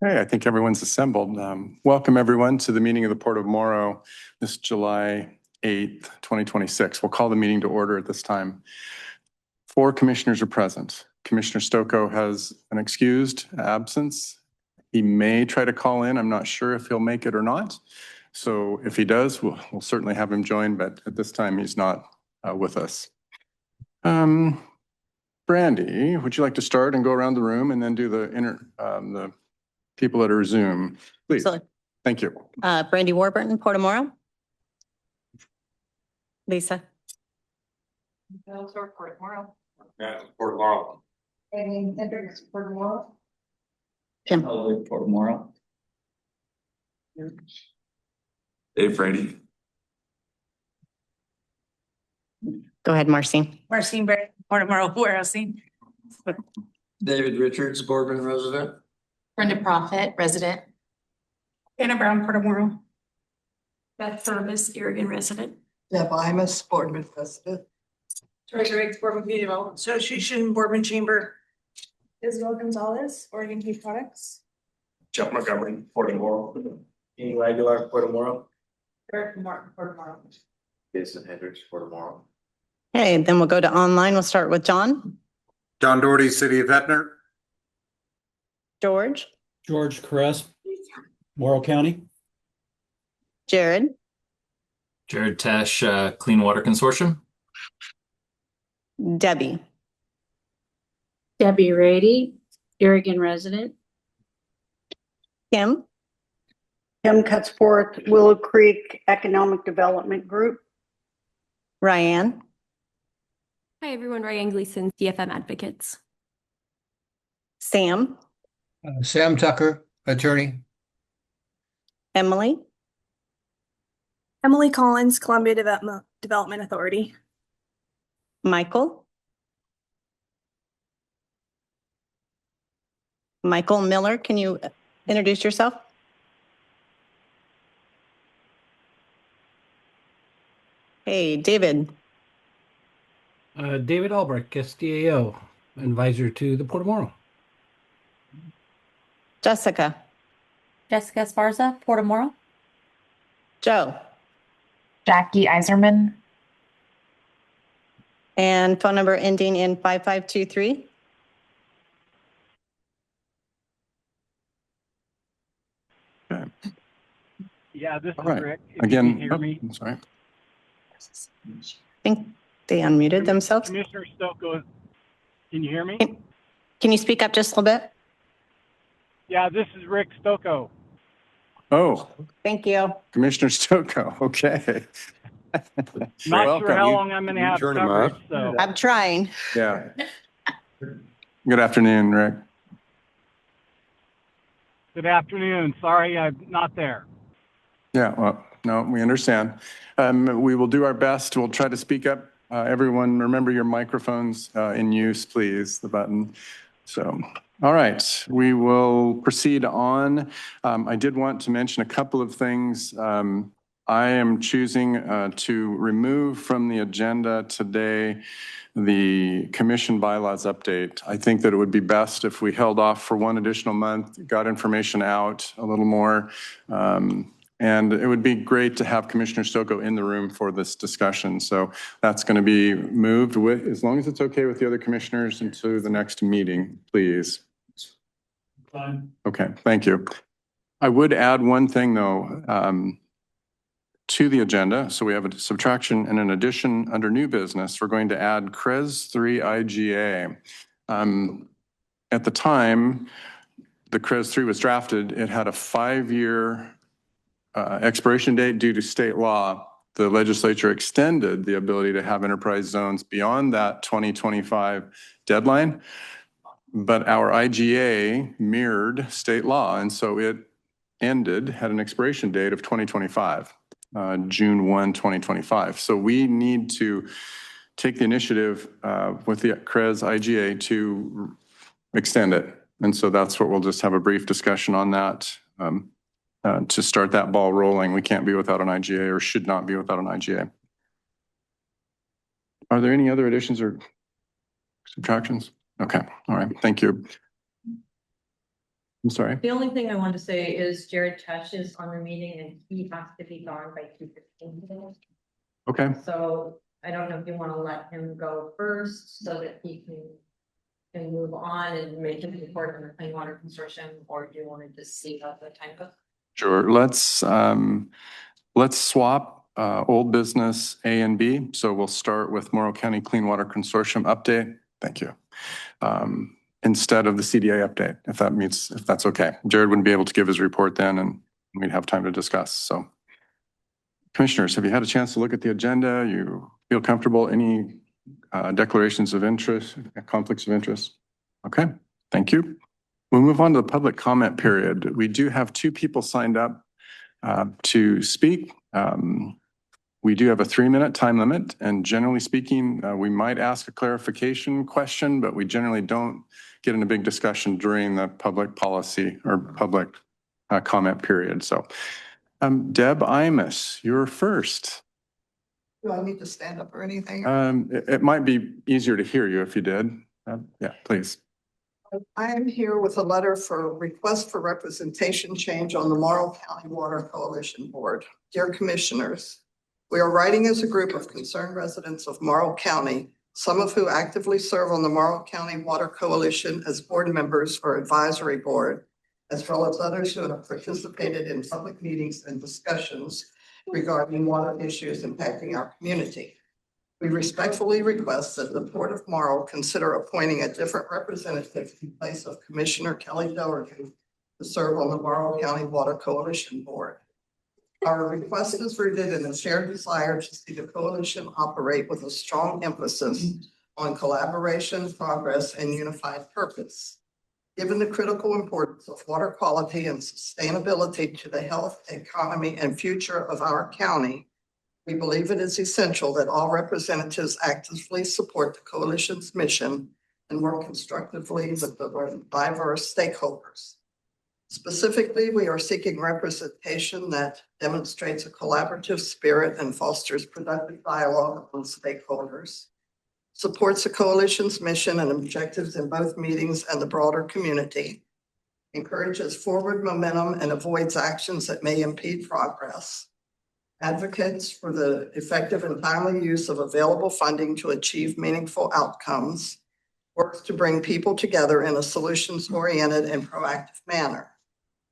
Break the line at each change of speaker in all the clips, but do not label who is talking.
Hey, I think everyone's assembled. Welcome everyone to the meeting of the Port of Morrow this July 8th, 2026. We'll call the meeting to order at this time. 4 commissioners are present. Commissioner Stokoe has an excused absence. He may try to call in. I'm not sure if he'll make it or not. So if he does, we'll certainly have him join, but at this time he's not with us. Brandy, would you like to start and go around the room and then do the people that are Zoom, please?
Absolutely.
Thank you.
Brandy Warburton, Port of Morrow. Lisa.
Port of Morrow.
Yeah, Port of Morrow.
Hendricks, Port of Morrow.
Jim.
Port of Morrow. Dave Brady.
Go ahead, Marcine.
Marcine Barrett, Port of Morrow warehousing.
David Richards, Boardman resident.
Brenda Profit, resident.
Anna Brown, Port of Morrow.
Beth Service, Oregon resident.
Deb Imus, Boardman resident.
Treasurer Riggs, Boardman Community Development Association, Boardman Chamber. Isabel Gonzalez, Oregon Tea Products.
Jeff Montgomery, Port of Morrow. Amy Aguilar, Port of Morrow.
Eric Martin, Port of Morrow.
Jason Hendricks, Port of Morrow.
Okay, then we'll go to online. We'll start with John.
John Doherty, City of Etner.
George.
George Caress, Morrow County.
Jared.
Jared Tesh, Clean Water Consortium.
Debbie.
Debbie Rady, Oregon resident.
Kim.
Kim Cutsforth, Willow Creek Economic Development Group.
Ryan.
Hi, everyone. Ryan Gleason, CFM Advocates.
Sam.
Sam Tucker, attorney.
Emily.
Emily Collins, Columbia Development Authority.
Michael. Michael Miller, can you introduce yourself? Hey, David.
David Albrecht, SDAO, advisor to the Port of Morrow.
Jessica.
Jessica Esparza, Port of Morrow.
Joe.
Jackie Iserman.
And phone number ending in 5523.
Okay.
Yeah, this
All right.
Rick.
Again, I'm sorry.
I think they unmuted themselves.
Commissioner Stokoe, can you hear me?
Can you speak up just a little bit?
Yeah, this is Rick Stokoe.
Oh,
Thank you.
Commissioner Stokoe, okay.
Not
Welcome.
sure how long I'm going to have
turn 'em
coverage,
up.
so.
I'm trying.
Yeah. Good afternoon, Rick.
Good afternoon. Sorry, I'm not there.
Yeah, well, no, we understand. We will do our best. We'll try to speak up. Everyone, remember your microphones in use, please, the button. So, all right, we will proceed on. I did want to mention a couple of things. I am choosing to remove from the agenda today the commission bylaws update. I think that it would be best if we held off for one additional month, got information out a little more. And it would be great to have Commissioner Stokoe in the room for this discussion. So that's going to be moved with, as long as it's okay with the other commissioners, into the next meeting, please.
Fine.
Okay, thank you. I would add one thing though, to the agenda. So we have a subtraction and an addition under new business. We're going to add CREZ 3 IGA. At the time the CREZ 3 was drafted, it had a 5-year expiration date due to state law. The legislature extended the ability to have enterprise zones beyond that 2025 deadline, but our IGA mirrored state law, and so it had an expiration date of 2025, June 1, 2025. So we need to take the initiative with the CREZ IGA to extend it. And so that's what we'll just have a brief discussion on that. To start that ball rolling. We can't be without an IGA, or should not be without an IGA. Are there any other additions or subtractions? Okay, all right, thank you. I'm sorry.
The only thing I want to say is Jared Tesh is on the meeting and he has to be gone by 2:15 today.
Okay.
So I don't know if you want to let him go first so that he can move on and make his report on the Clean Water Consortium, or do you want to just see how the time goes?
Sure. Let's swap old business A and B. So we'll start with Morrow County Clean Water Consortium update. Thank you. Instead of the CDA update, if that's okay. Jared wouldn't be able to give his report then and we'd have time to discuss. So commissioners, have you had a chance to look at the agenda? You feel comfortable? Any declarations of interest, conflicts of interest? Okay, thank you. We'll move on to the public comment period. We do have 2 people signed up to speak. We do have a 3-minute time limit, and generally speaking, we might ask a clarification question, but we generally don't get in a big discussion during the public policy or public comment period. So Deb Imus, you're first.
Do I need to stand up or anything?
It might be easier to hear you if you did. Yeah, please.
I am here with a letter for request for representation change on the Morrow County Water Coalition Board. Dear Commissioners, we are writing as a group of concerned residents of Morrow County, some of who actively serve on the Morrow County Water Coalition as board members or advisory board, as well as others who have participated in public meetings and discussions regarding water issues impacting our community. We respectfully request that the Port of Morrow consider appointing a different representative in place of Commissioner Kelly Doherty to serve on the Morrow County Water Coalition Board. Our request is rooted in a shared desire to see the coalition operate with a strong emphasis on collaboration, progress, and unified purpose. Given the critical importance of water quality and sustainability to the health, economy, and future of our county, we believe it is essential that all representatives actively support the coalition's mission and work constructively with the diverse stakeholders. Specifically, we are seeking representation that demonstrates a collaborative spirit and fosters productive dialogue among stakeholders, supports the coalition's mission and objectives in both meetings and the broader community, encourages forward momentum and avoids actions that may impede progress, advocates for the effective and timely use of available funding to achieve meaningful outcomes, works to bring people together in a solutions-oriented and proactive manner.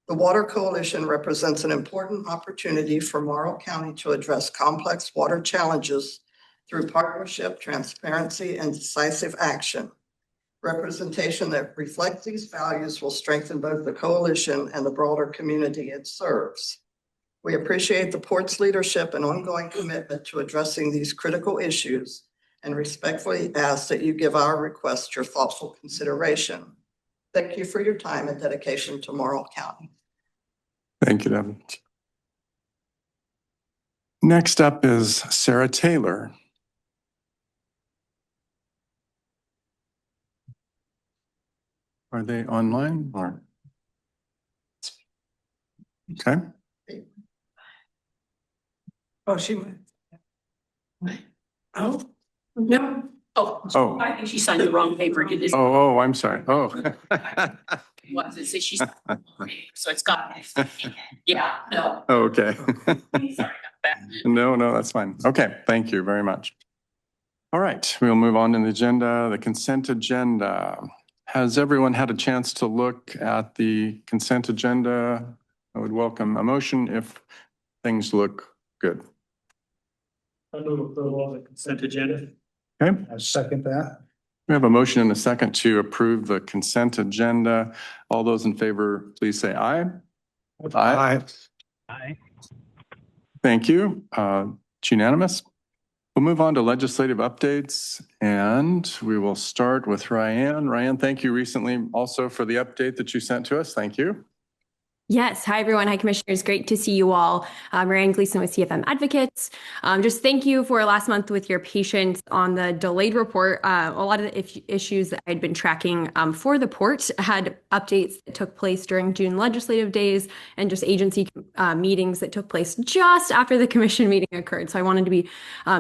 The Water Coalition represents an important opportunity for Morrow County to address complex water challenges through partnership, transparency, and decisive action. Representation that reflects these values will strengthen both the coalition and the broader community it serves. We appreciate the Port's leadership and ongoing commitment to addressing these critical issues and respectfully ask that you give our request your thoughtful consideration. Thank you for your time and dedication to Morrow County.
Thank you, Deb. Next up is Sarah Taylor. Are they online or? Okay.
Oh, she went. Oh, no.
Oh.
I think she signed the wrong paper.
Oh, I'm sorry. Oh.
What does it say? She's, so it's got, yeah, no.
Okay.
Sorry about that.
No, that's fine. Okay, thank you very much. All right, we'll move on to the agenda, the consent agenda. Has everyone had a chance to look at the consent agenda? I would welcome a motion if things look good.
I move approval of the consent agenda.
Okay.
I second that.
We have a motion and a second to approve the consent agenda. All those in favor, please say aye.
Aye.
Thank you. It's unanimous. We'll move on to legislative updates and we will start with Ryan. Ryan, thank you recently also for the update that you sent to us. Thank you.
Yes. Hi, everyone. Hi, commissioners. Great to see you all. Ryan Gleason with CFM Advocates. Just thank you for last month with your patience on the delayed report. A lot of the issues that I'd been tracking for the port had updates that took place during June legislative days and just agency meetings that took place just after the commission meeting occurred. So I wanted to be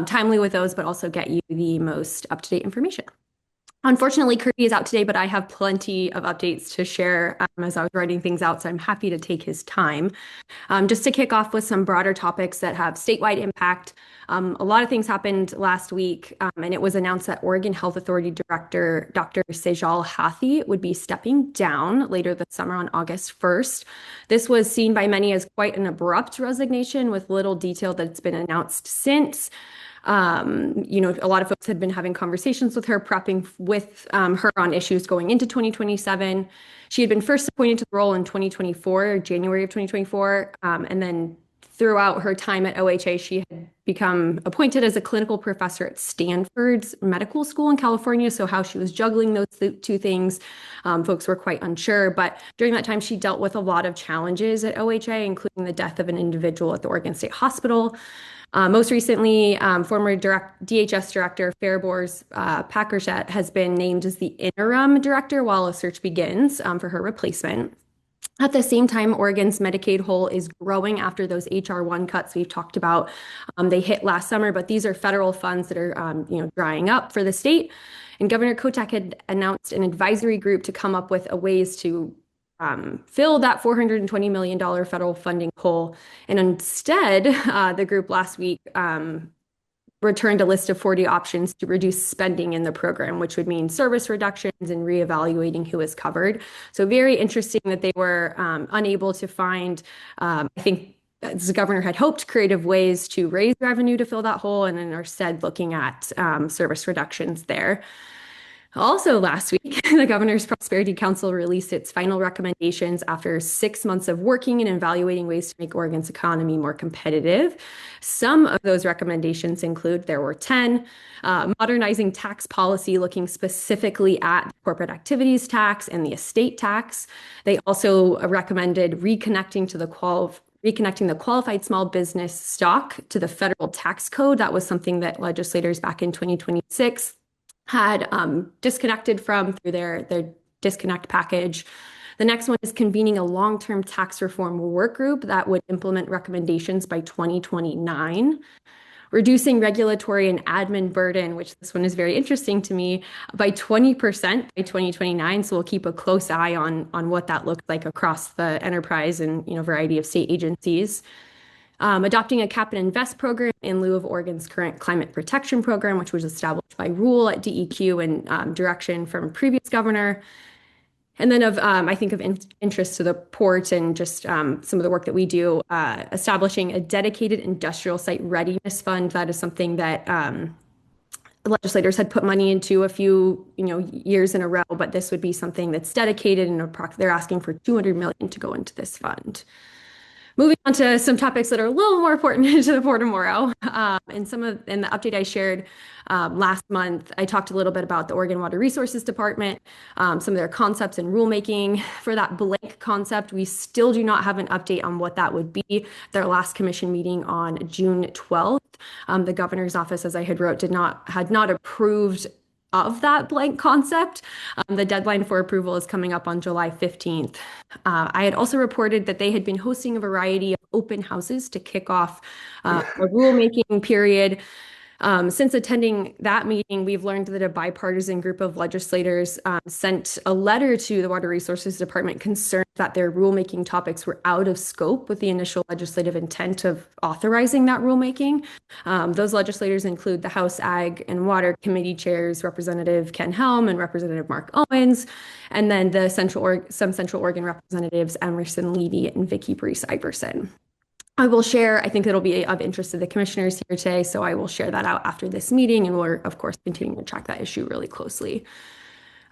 timely with those, but also get you the most up-to-date information. Unfortunately, Kirby is out today, but I have plenty of updates to share as I was writing things out, so I'm happy to take his time. Just to kick off with some broader topics that have statewide impact. A lot of things happened last week, and it was announced that Oregon Health Authority Director Dr. Sejal Hathi would be stepping down later this summer on August 1st. This was seen by many as quite an abrupt resignation with little detail that's been announced since. A lot of folks had been having conversations with her, prepping with her on issues going into 2027. She had been first appointed to the role in 2024, January of 2024, and then throughout her time at OHA, she had become appointed as a clinical professor at Stanford's medical school in California. So how she was juggling those two things, folks were quite unsure. But during that time, she dealt with a lot of challenges at OHA, including the death of an individual at the Oregon State Hospital. Most recently, former DHS Director Fariborz Packerset has been named as the interim director while a search begins for her replacement. At the same time, Oregon's Medicaid hole is growing after those HR1 cuts we've talked about. They hit last summer, but these are federal funds that are drying up for the state. And Governor Kotek had announced an advisory group to come up with ways to fill that $420 million federal funding hole. And instead, the group last week returned a list of 40 options to reduce spending in the program, which would mean service reductions and reevaluating who is covered. So very interesting that they were unable to find, I think, as the governor had hoped, creative ways to raise revenue to fill that hole, and then are instead looking at service reductions there. Also last week, the Governor's Prosperity Council released its final recommendations after 6 months of working and evaluating ways to make Oregon's economy more competitive. Some of those recommendations include, there were 10, modernizing tax policy, looking specifically at corporate activities tax and the estate tax. They also recommended reconnecting the qualified small business stock to the federal tax code. That was something that legislators back in 2026 had disconnected from through their disconnect package. The next one is convening a long-term tax reform work group that would implement recommendations by 2029. Reducing regulatory and admin burden, which this one is very interesting to me, by 20% by 2029. So we'll keep a close eye on what that looks like across the enterprise and variety of state agencies. Adopting a cap and invest program in lieu of Oregon's current climate protection program, which was established by rule at DEQ and direction from previous governor. And then I think of interest to the port and just some of the work that we do, establishing a dedicated industrial site readiness fund. That is something that legislators had put money into a few years in a row, but this would be something that's dedicated, and they're asking for $200 million to go into this fund. Moving on to some topics that are a little more important to the Port of Morrow. In the update I shared last month, I talked a little bit about the Oregon Water Resources Department, some of their concepts and rulemaking. For that blank concept, we still do not have an update on what that would be. Their last commission meeting on June 12th, the governor's office, as I had wrote, had not approved of that blank concept. The deadline for approval is coming up on July 15th. I had also reported that they had been hosting a variety of open houses to kick off a rulemaking period. Since attending that meeting, we've learned that a bipartisan group of legislators sent a letter to the Water Resources Department concerned that their rulemaking topics were out of scope with the initial legislative intent of authorizing that rulemaking. Those legislators include the House Ag and Water Committee chairs, Representative Ken Helm and Representative Mark Owens, and then some Central Oregon representatives, Emerson Levy and Vicky Brees Iverson. I will share, I think it'll be of interest to the commissioners here today, so I will share that out after this meeting, and we're, of course, continuing to track that issue really closely.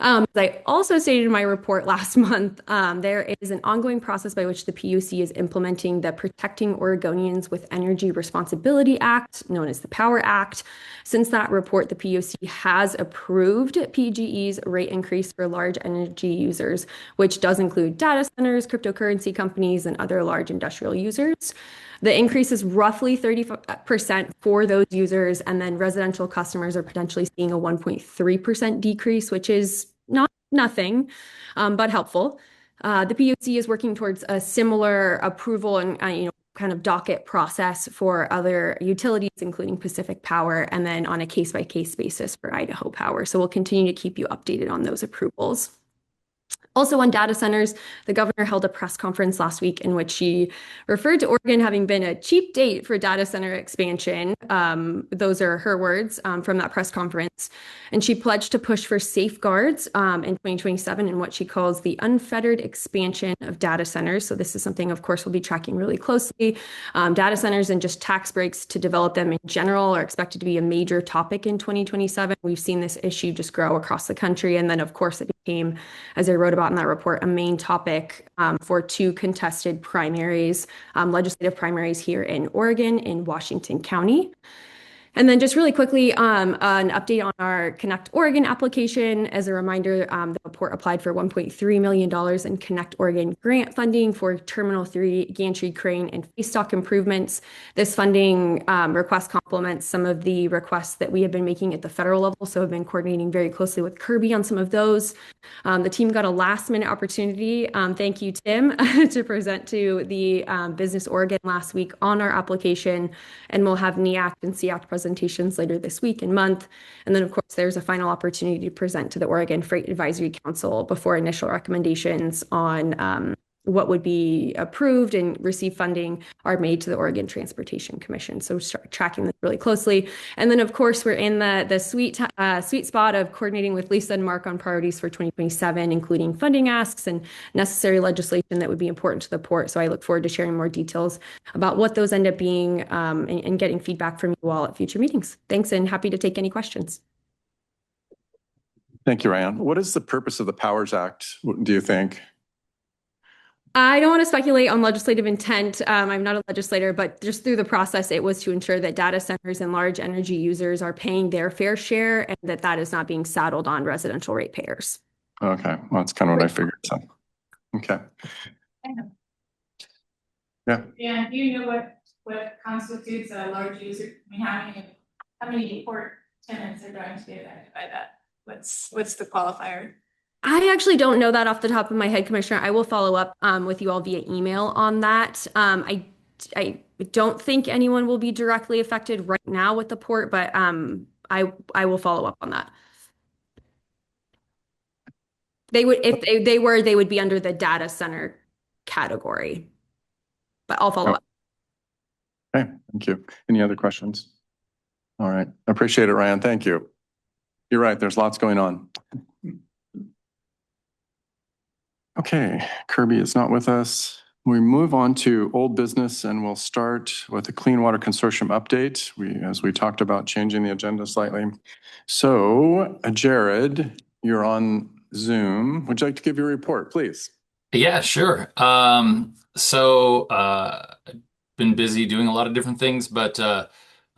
As I also stated in my report last month, there is an ongoing process by which the PUC is implementing the Protecting Oregonians with Energy Responsibility Act, known as the POWER Act. Since that report, the PUC has approved PGE's rate increase for large energy users, which does include data centers, cryptocurrency companies, and other large industrial users. The increase is roughly 30% for those users, and then residential customers are potentially seeing a 1.3% decrease, which is not nothing, but helpful. The PUC is working towards a similar approval and kind of docket process for other utilities, including Pacific Power, and then on a case-by-case basis for Idaho Power. So we'll continue to keep you updated on those approvals. Also on data centers, the governor held a press conference last week in which she referred to Oregon having been a cheap date for data center expansion. Those are her words from that press conference. And she pledged to push for safeguards in 2027 in what she calls the unfettered expansion of data centers. So this is something, of course, we'll be tracking really closely. Data centers and just tax breaks to develop them in general are expected to be a major topic in 2027. We've seen this issue just grow across the country. And then, of course, it became, as I wrote about in that report, a main topic for two contested primaries, legislative primaries here in Oregon, in Washington County. And then just really quickly, an update on our Connect Oregon application. As a reminder, the report applied for $1.3 million in Connect Oregon grant funding for Terminal 3 gantry crane and face stock improvements. This funding request complements some of the requests that we have been making at the federal level, so I've been coordinating very closely with Kirby on some of those. The team got a last-minute opportunity, thank you, Tim, to present to the Business Oregon last week on our application, and we'll have NEACT and SEACT presentations later this week and month. And then, of course, there's a final opportunity to present to the Oregon Freight Advisory Council before initial recommendations on what would be approved and receive funding are made to the Oregon Transportation Commission. So start tracking this really closely. And then, of course, we're in the sweet spot of coordinating with Lisa and Mark on priorities for 2027, including funding asks and necessary legislation that would be important to the port. So I look forward to sharing more details about what those end up being and getting feedback from you all at future meetings. Thanks, and happy to take any questions.
Thank you, Ryan. What is the purpose of the Powers Act, do you think?
I don't want to speculate on legislative intent. I'm not a legislator, but just through the process, it was to ensure that data centers and large energy users are paying their fair share and that is not being saddled on residential ratepayers.
Okay, well, that's kind of what I figured. So, okay. Yeah.
Yeah, do you know what constitutes a large user? I mean, how many port tenants are going to be affected by that? What's the qualifier?
I actually don't know that off the top of my head, Commissioner. I will follow up with you all via email on that. I don't think anyone will be directly affected right now with the port, but I will follow up on that. They would, if they would be under the data center category, but I'll follow up.
Okay, thank you. Any other questions? All right, I appreciate it, Ryan. Thank you. You're right, there's lots going on. Okay, Kirby is not with us. We move on to old business and we'll start with the Clean Water Consortium update. As we talked about changing the agenda slightly. So, Jared, you're on Zoom. Would you like to give your report, please?
Yeah, sure. Been busy doing a lot of different things, but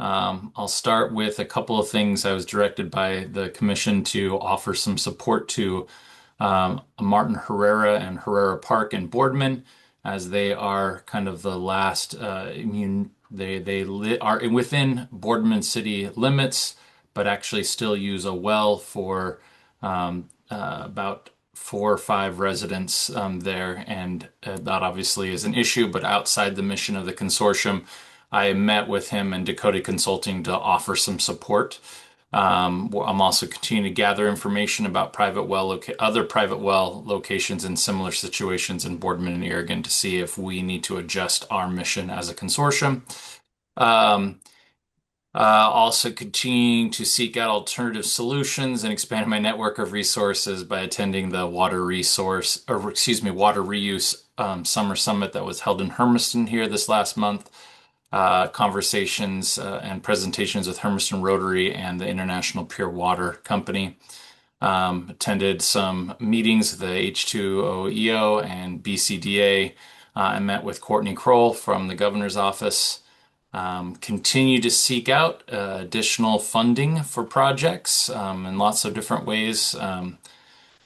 I'll start with a couple of things I was directed by the commission to offer some support to Martin Herrera and Herrera Park in Boardman, as they are kind of the last they are within Boardman city limits, but actually still use a well for about 4 or 5 residents there, and that obviously is an issue, but outside the mission of the consortium, I met with him and Dakota Consulting to offer some support. I'm also continuing to gather information about other private well locations in similar situations in Boardman and Oregon to see if we need to adjust our mission as a consortium. Also continuing to seek out alternative solutions and expand my network of resources by attending the water reuse summer summit that was held in Hermiston here this last month. Conversations and presentations with Hermiston Rotary and the International Pure Water Company. Attended some meetings, the H2OEO and BCDA. I met with Courtney Kroll from the governor's office. Continue to seek out additional funding for projects in lots of different ways.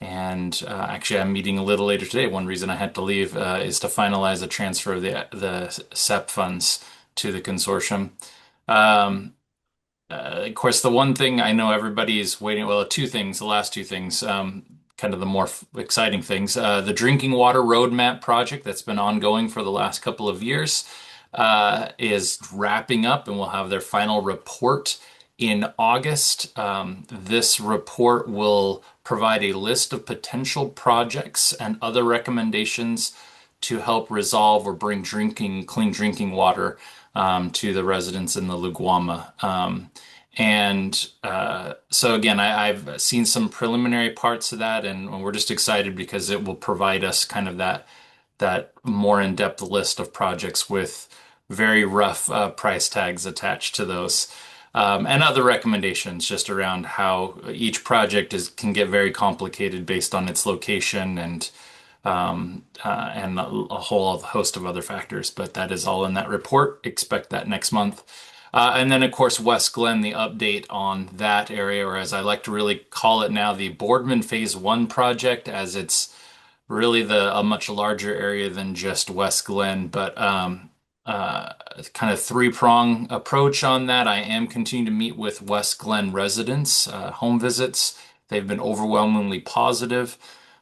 Actually, I'm meeting a little later today. One reason I had to leave is to finalize the transfer of the SEP funds to the consortium. Of course, the one thing I know everybody is waiting, well, the last two things, kind of the more exciting things. The drinking water roadmap project that's been ongoing for the last couple of years. is wrapping up and will have their final report in August. This report will provide a list of potential projects and other recommendations to help resolve or bring clean drinking water to the residents in the Luguama. So again, I've seen some preliminary parts of that, and we're just excited because it will provide us kind of that more in-depth list of projects with very rough price tags attached to those. And other recommendations just around how each project can get very complicated based on its location and a whole host of other factors. But that is all in that report. Expect that next month. And then, of course, West Glen, the update on that area, or as I like to really call it now, the Boardman Phase 1 project, as it's really a much larger area than just West Glen, but kind of three-prong approach on that. I am continuing to meet with West Glen residents, home visits. They've been overwhelmingly positive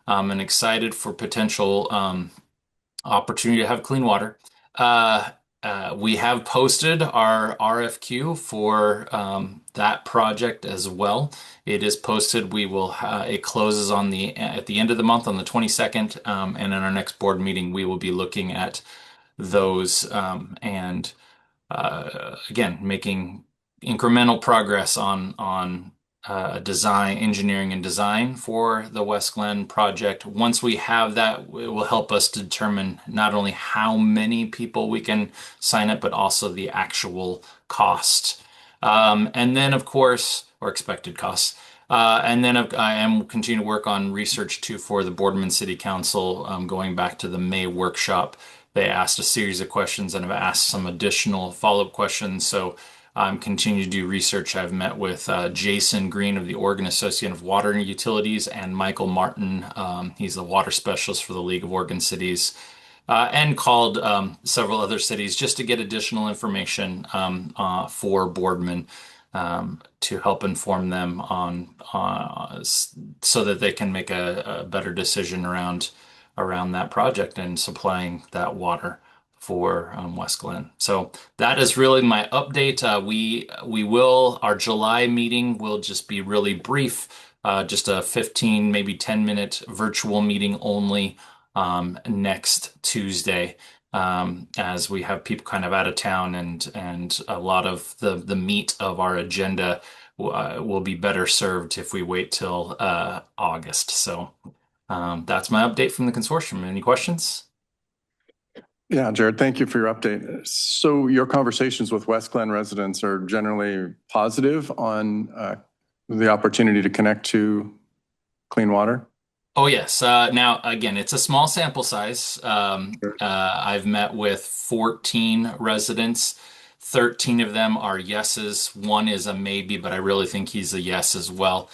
and excited for potential opportunity to have clean water. We have posted our RFQ for that project as well. It is posted. It closes at the end of the month on the 22nd, and in our next board meeting, we will be looking at those and again making incremental progress on engineering and design for the West Glen project. Once we have that, it will help us determine not only how many people we can sign up, but also the actual cost. And then, of course, or expected costs. And then I am continuing to work on research too for the Boardman City Council, going back to the May workshop. They asked a series of questions and have asked some additional follow-up questions. So I'm continuing to do research. I've met with Jason Green of the Oregon Association of Water and Utilities and Michael Martin. He's the water specialist for the League of Oregon Cities, and called several other cities just to get additional information for Boardman to help inform them on so that they can make a better decision around that project and supplying that water for West Glen. So that is really my update. Our July meeting will just be really brief, just a 15, maybe 10-minute virtual meeting only next Tuesday, as we have people kind of out of town and a lot of the meat of our agenda will be better served if we wait till August. So that's my update from the consortium. Any questions?
Yeah, Jared, thank you for your update. So your conversations with West Glen residents are generally positive on the opportunity to connect to clean water?
Oh, yes. Now, again, it's a small sample size. I've met with 14 residents. 13 of them are yeses. One is a maybe, but I really think he's a yes as well.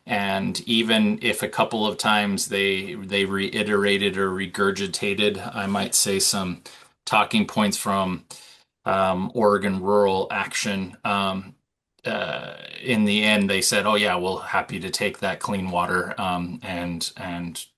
And even if a couple of times they reiterated or regurgitated, I might say some talking points from Oregon Rural Action. In the end, they said, "Oh yeah, we're happy to take that clean water." And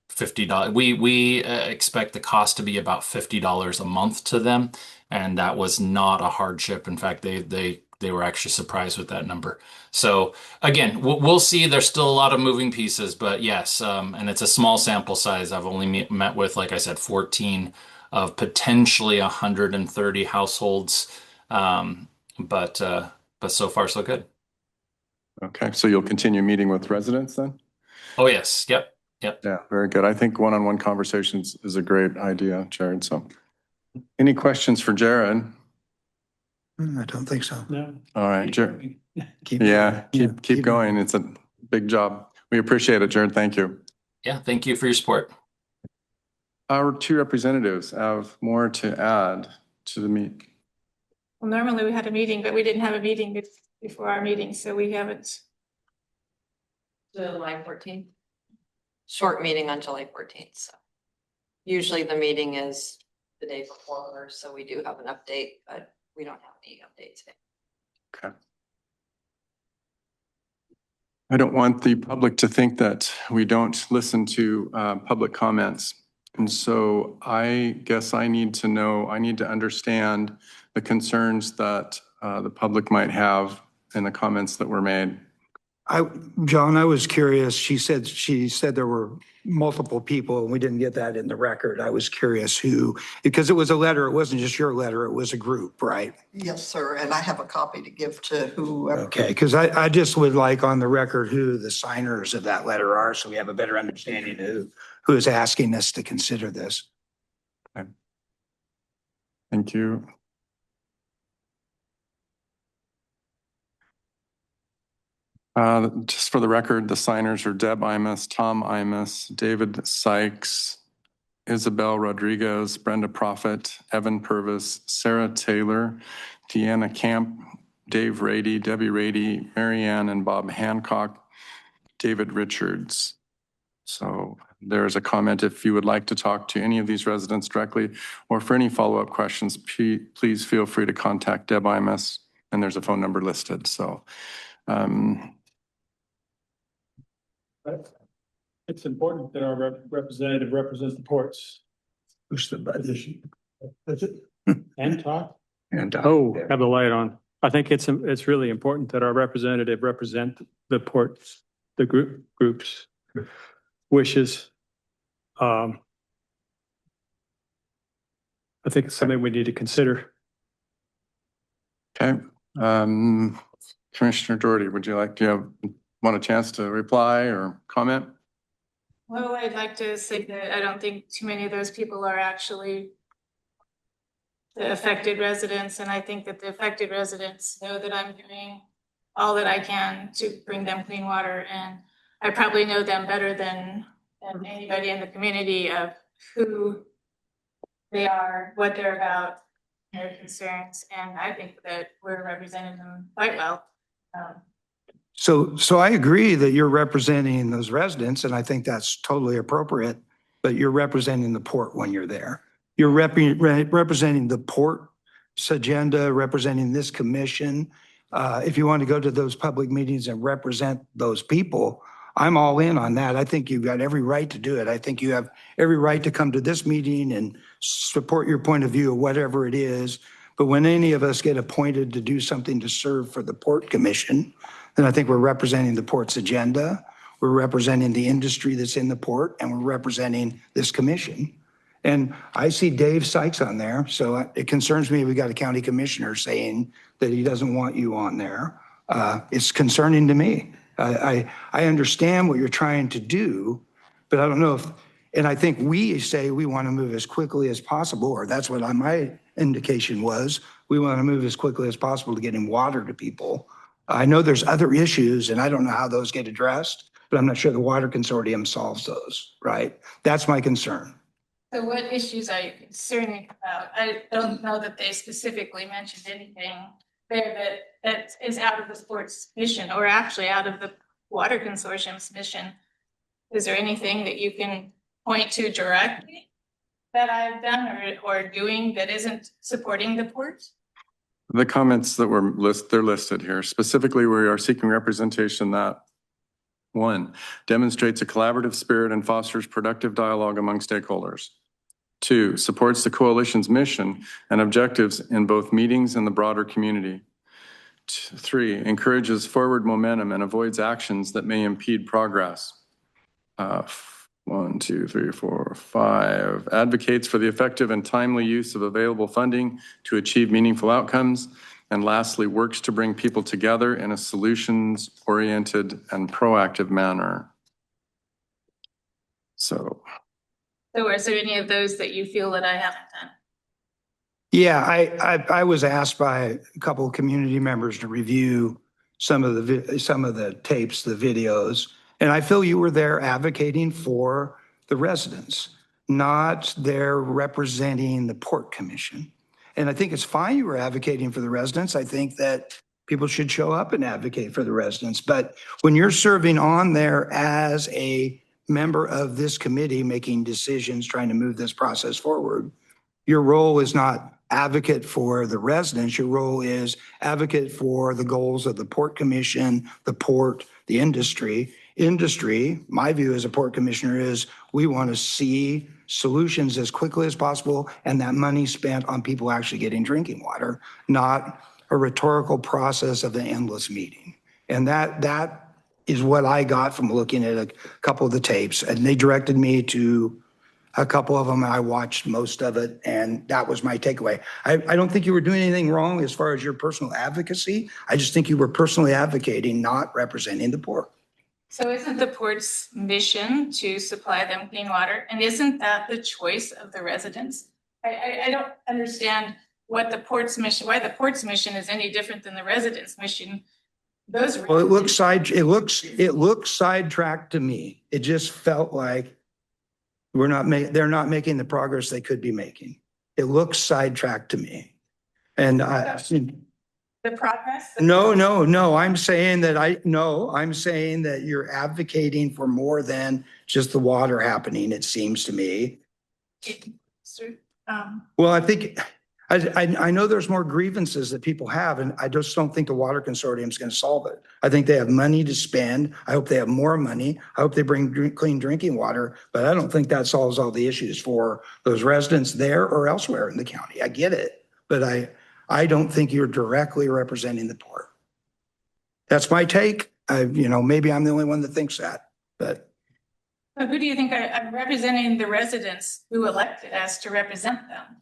$50. We expect the cost to be about $50 a month to them, and that was not a hardship. In fact, they were actually surprised with that number. So again, we'll see. There's still a lot of moving pieces, but yes, and it's a small sample size. I've only met with, like I said, 14 of potentially 130 households, but so far so good.
Okay, so you'll continue meeting with residents then?
Oh yes, yep.
Yeah, very good. I think one-on-one conversations is a great idea, Jared. So any questions for Jared?
I don't think so.
No.
All right, Jared.
Keep
Keep going. It's a big job. We appreciate it, Jared. Thank you.
Yeah, thank you for your support.
Our two representatives have more to add to the meet.
Well, normally we had a meeting, but we didn't have a meeting before our meeting, so we haven't.
July 14th. Short meeting on July 14th, so. Usually the meeting is the day before, so we do have an update, but we don't have any updates today.
Okay. I don't want the public to think that we don't listen to public comments. And so I guess I need to understand the concerns that the public might have in the comments that were made.
John, I was curious. She said there were multiple people and we didn't get that in the record. I was curious who, because it was a letter. It wasn't just your letter. It was a group, right?
Yes, sir. And I have a copy to give to whoever.
Okay, because I just would like on the record who the signers of that letter are, so we have a better understanding of who is asking us to consider this.
Thank you. Just for the record, the signers are Deb Imus, Tom Imus, David Sykes, Isabel Rodriguez, Brenda Prophet, Evan Purvis, Sarah Taylor, Deanna Camp, Dave Rady, Debbie Rady, Marianne and Bob Hancock, David Richards. So there's a comment if you would like to talk to any of these residents directly or for any follow-up questions, please feel free to contact Deb Imus, and there's a phone number listed. So
it's important that our representative represents the ports.
Push the button.
That's it. And talk.
And
Have the light on. I think it's really important that our representative represent the ports, the groups wishes. I think it's something we need to consider.
okay. Commissioner Doherty, would you like to want a chance to reply or comment?
Well, I'd like to say that I don't think too many of those people are actually the affected residents, and I think that the affected residents know that I'm doing all that I can to bring them clean water, and I probably know them better than anybody in the community of who they are, what they're about, their concerns, and I think that we're representing them quite well.
So I agree that you're representing those residents, and I think that's totally appropriate, but you're representing the port when you're there. You're representing the port's agenda, representing this commission. If you want to go to those public meetings and represent those people, I'm all in on that. I think you've got every right to do it. I think you have every right to come to this meeting and support your point of view of whatever it is. But when any of us get appointed to do something to serve for the Port Commission, then I think we're representing the port's agenda. We're representing the industry that's in the port, and we're representing this commission. And I see Dave Sykes on there, so it concerns me we got a county commissioner saying that he doesn't want you on there. It's concerning to me. I understand what you're trying to do, but I don't know if, and I think we say we want to move as quickly as possible, or that's what my indication was. We want to move as quickly as possible to getting water to people. I know there's other issues, and I don't know how those get addressed, but I'm not sure the Water Consortium solves those, right? That's my concern.
So what issues are you concerned about? I don't know that they specifically mentioned anything there that is out of the sports mission, or actually out of the Water Consortium's mission. Is there anything that you can point to directly that I've done or doing that isn't supporting the port?
The comments that were they're listed here. Specifically, we are seeking representation that 1, demonstrates a collaborative spirit and fosters productive dialogue among stakeholders. 2, supports the coalition's mission and objectives in both meetings and the broader community. 3, encourages forward momentum and avoids actions that may impede progress. 1, 2, 3, 4, 5, advocates for the effective and timely use of available funding to achieve meaningful outcomes. And lastly, works to bring people together in a solutions-oriented and proactive manner. So
is there any of those that you feel that I haven't done?
Yeah, I was asked by a couple of community members to review some of the tapes, the videos, and I feel you were there advocating for the residents, not there representing the Port Commission. And I think it's fine you were advocating for the residents. I think that people should show up and advocate for the residents. But when you're serving on there as a member of this committee making decisions, trying to move this process forward, your role is not advocate for the residents. Your role is advocate for the goals of the Port Commission, the port, the industry. Industry, my view as a port commissioner is We want to see solutions as quickly as possible and that money spent on people actually getting drinking water, not a rhetorical process of an endless meeting. And that is what I got from looking at a couple of the tapes. And they directed me to a couple of them. I watched most of it, and that was my takeaway. I don't think you were doing anything wrong as far as your personal advocacy. I just think you were personally advocating, not representing the poor.
So isn't the port's mission to supply them clean water? And isn't that the choice of the residents? I don't understand what the port's mission, why the port's mission is any different than the residents' mission. Those.
Well, it looks sidetracked to me. It just felt like they're not making the progress they could be making. It looks sidetracked to me. And
The progress?
no, I'm saying that you're advocating for more than just the water happening, it seems to me. Well, I think, I know there's more grievances that people have, and I just don't think the water consortium is going to solve it. I think they have money to spend. I hope they have more money. I hope they bring clean drinking water, but I don't think that solves all the issues for those residents there or elsewhere in the county. I get it, but I don't think you're directly representing the poor. That's my take. Maybe I'm the only one that thinks that, but.
So who do you think I'm representing? The residents who elected us to represent them.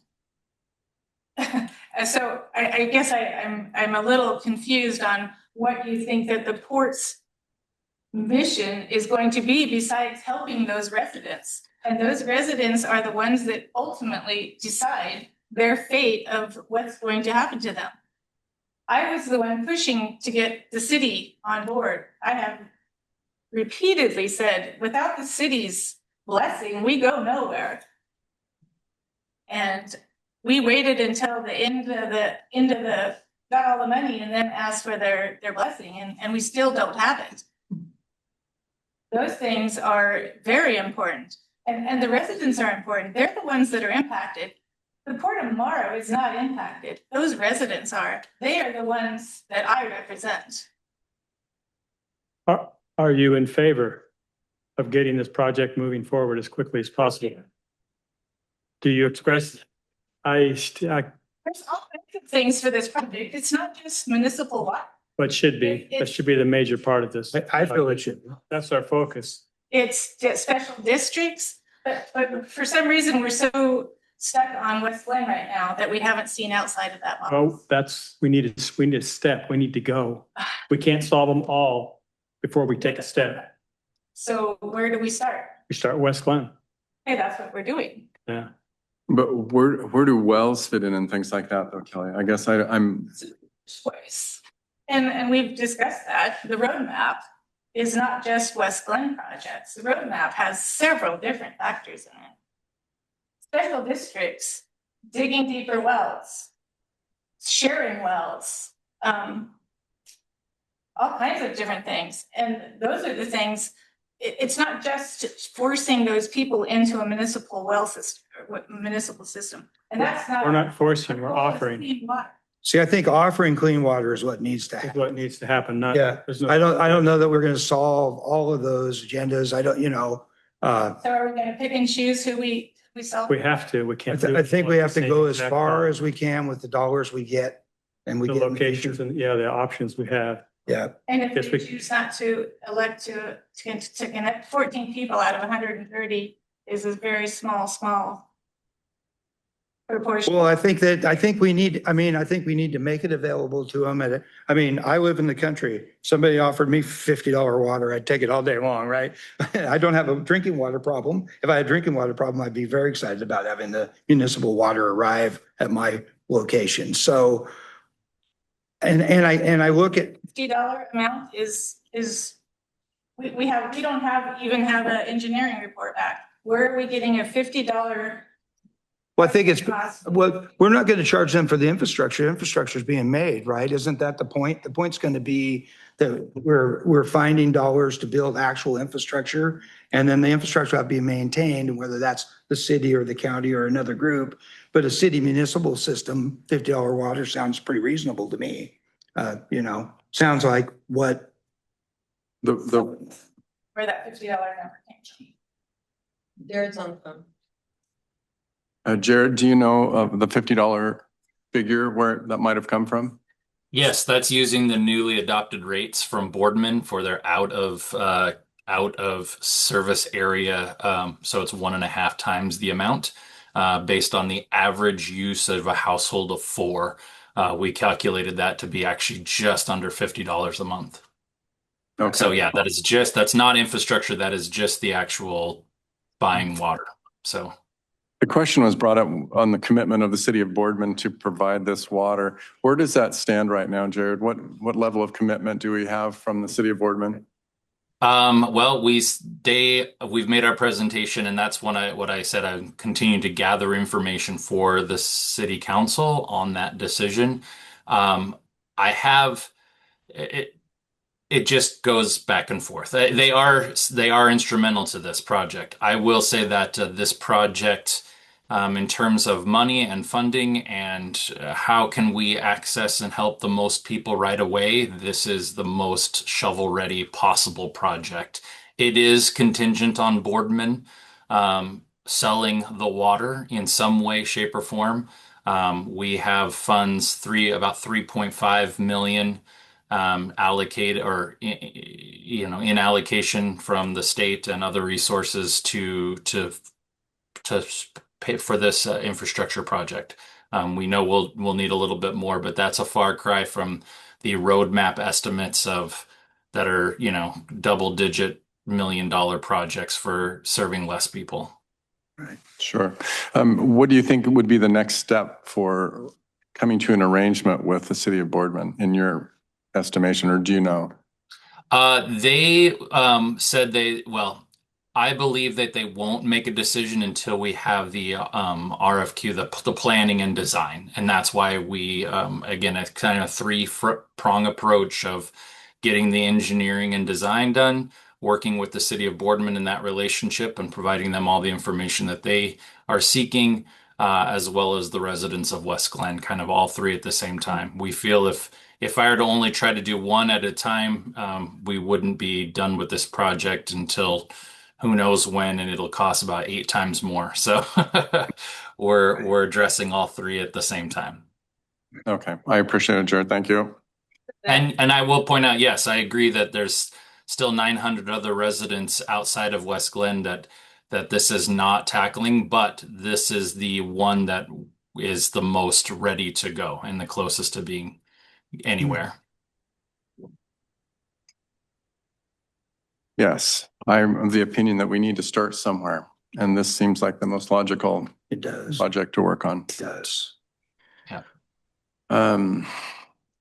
So I guess I'm a little confused on what you think that the port's mission is going to be besides helping those residents. And those residents are the ones that ultimately decide their fate of what's going to happen to them. I was the one pushing to get the city on board. I have repeatedly said, without the city's blessing, we go nowhere. And we waited until the end of the got all the money and then asked for their blessing, and we still don't have it. Those things are very important, and the residents are important. They're the ones that are impacted. The Port of Morrow is not impacted. Those residents are. They are the ones that I represent.
Are you in favor of getting this project moving forward as quickly as possible? Do you express?
There's all kinds of things for this project. It's not just municipal water.
But should be. That should be the major part of this.
I feel it should.
That's our focus.
It's special districts, but for some reason, we're so stuck on West Glen right now that we haven't seen outside of that model.
Oh, we need a step. We need to go. We can't solve them all before we take a step.
So where do we start?
We start West Glen.
Hey, that's what we're doing.
Yeah.
But where do wells fit in and things like that though, Kelly? I guess I'm.
Choice. And we've discussed that. The roadmap is not just West Glen projects. The roadmap has several different factors in it. Special districts, digging deeper wells, sharing wells, all kinds of different things. And those are the things, it's not just forcing those people into a municipal well system, or municipal system. And that's not.
We're not forcing, we're offering.
See, I think offering clean water is what needs to
Is
happen.
what needs to happen. Not,
Yeah,
there's no.
I don't know that we're going to solve all of those agendas. I don't,
So are we gonna pick and choose who we solve?
We have to. We can't. do
I think we have to
the
go
same
as
exact
far
time.
as we can with the dollars we get and we
The
get.
locations and the options we have.
Yeah.
And if
Yes,
we
we-
choose not to elect to connect 14 people out of 130 is a very small proportion.
Well, I think we need to make it available to them I live in the country. Somebody offered me $50 water. I'd take it all day long, right? I don't have a drinking water problem. If I had a drinking water problem, I'd be very excited about having the municipal water arrive at my location. So, and I look at,
$50 amount is we don't even have an engineering report back. Where are we getting a $50?
well, I think well, we're not going to charge them for the infrastructure. Infrastructure is being made, right? Isn't that the point? The point's going to be that we're finding dollars to build actual infrastructure, and then the infrastructure will be maintained, and whether that's the city or the county or another group. But a city municipal system, $50 water sounds pretty reasonable to me. Sounds like what
The
Where that $50 number came from.
Jared's on the phone.
Jared, do you know of the $50 figure where that might have come from?
Yes, that's using the newly adopted rates from Boardman for their out of service area. So it's 1.5 times the amount, based on the average use of a household of 4. We calculated that to be actually just under $50 a month.
Okay.
So yeah, that's not infrastructure. That is just the actual buying water. So.
The question was brought up on the commitment of the city of Boardman to provide this water. Where does that stand right now, Jared? What level of commitment do we have from the city of Boardman?
Well, we've made our presentation, and that's what I said. I'm continuing to gather information for the city council on that decision. I have it. It just goes back and forth. They are instrumental to this project. I will say that this project, in terms of money and funding and how can we access and help the most people right away, this is the most shovel-ready possible project. It is contingent on Boardman selling the water in some way, shape, or form. We have funds, about 3.5 million allocated or in allocation from the state and other resources to pay for this infrastructure project. We know we'll need a little bit more, but that's a far cry from the roadmap estimates that are double-digit million-dollar projects for serving less people.
Right. Sure. What do you think would be the next step for coming to an arrangement with the city of Boardman in your estimation, or do you know?
They said I believe that they won't make a decision until we have the RFQ, the planning and design. And that's why we, again, it's kind of a three-prong approach of getting the engineering and design done, working with the city of Boardman in that relationship and providing them all the information that they are seeking, as well as the residents of West Glen, kind of all three at the same time. We feel if I were to only try to do one at a time, we wouldn't be done with this project until who knows when, and it'll cost about 8 times more. So we're addressing all three at the same time.
Okay, I appreciate it, Jared. Thank you.
And I will point out, yes, I agree that there's still 900 other residents outside of West Glen that this is not tackling, but this is the one that is the most ready to go and the closest to being anywhere.
Yes, I'm of the opinion that we need to start somewhere, and this seems like the most logical project to work on.
It does.
Yeah.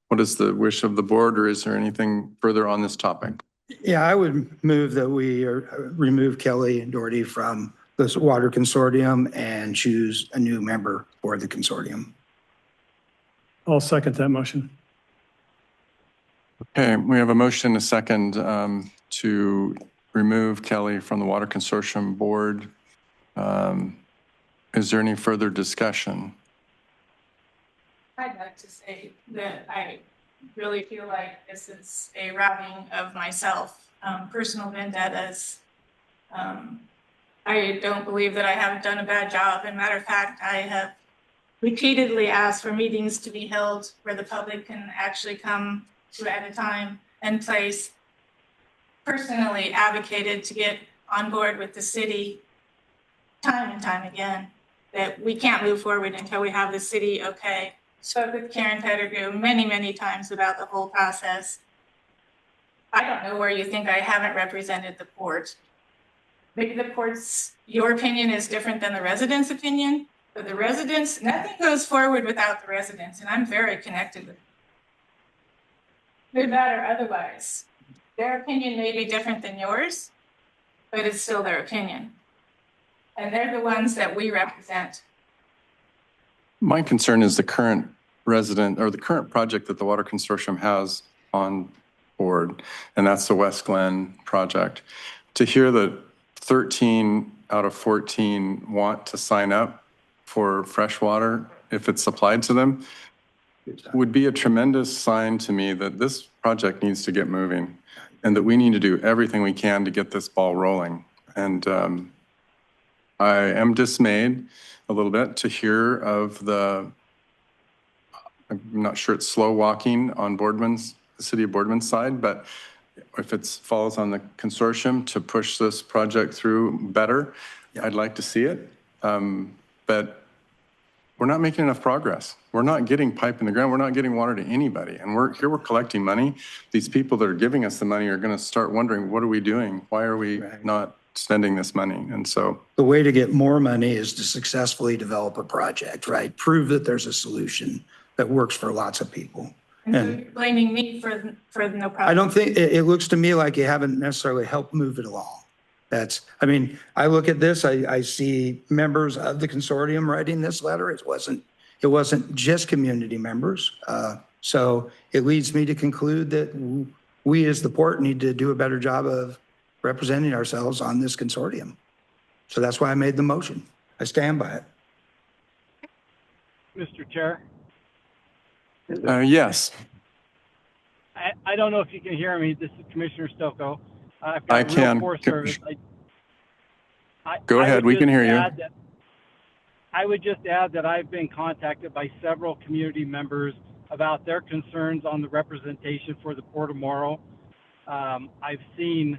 What is the wish of the board, or is there anything further on this topic?
Yeah, I would move that we remove Kelly and Doherty from this water consortium and choose a new member for the consortium.
I'll second that motion.
Okay, we have a motion, a second, to remove Kelly from the Water Consortium Board. Is there any further discussion?
I'd like to say that I really feel like this is a routing of myself, personal vendettas. I don't believe that I haven't done a bad job. And matter of fact, I have repeatedly asked for meetings to be held where the public can actually come to at a time and place. Personally advocated to get on board with the city time and time again, that we can't move forward until we have the city okay. Spoke with Karen Pettigrew many, many times about the whole process. I don't know where you think I haven't represented the port. Maybe the port's, your opinion is different than the residents' opinion, but the residents, nothing goes forward without the residents, and I'm very connected with them. Good, bad, or otherwise. Their opinion may be different than yours, but it's still their opinion. And they're the ones that we represent.
My concern is the current resident or the current project that the Water Consortium has on board, and that's the West Glen project. To hear that 13 out of 14 want to sign up for fresh water if it's supplied to them would be a tremendous sign to me that this project needs to get moving and that we need to do everything we can to get this ball rolling. And I am dismayed a little bit to hear of I'm not sure it's slow walking on the city of Boardman's side, but if it falls on the consortium to push this project through better, I'd like to see it. But we're not making enough progress. We're not getting pipe in the ground. We're not getting water to anybody. And we're collecting money. These people that are giving us the money are going to start wondering, what are we doing? Why are we not spending this money? And so
The way to get more money is to successfully develop a project, right? Prove that there's a solution that works for lots of people.
And so you're blaming me for no problem.
I don't think, it looks to me like you haven't necessarily helped move it along. I look at this, I see members of the consortium writing this letter. It wasn't just community members. So it leads me to conclude that we as the port need to do a better job of representing ourselves on this consortium. So that's why I made the motion. I stand by it.
Mr. Chair,
yes,
I don't know if you can hear me. This is Commissioner Stocco. I've
I
got
can.
real poor service.
Go ahead. We can hear you.
I would just add that I've been contacted by several community members about their concerns on the representation for the Port of Morrow. I've seen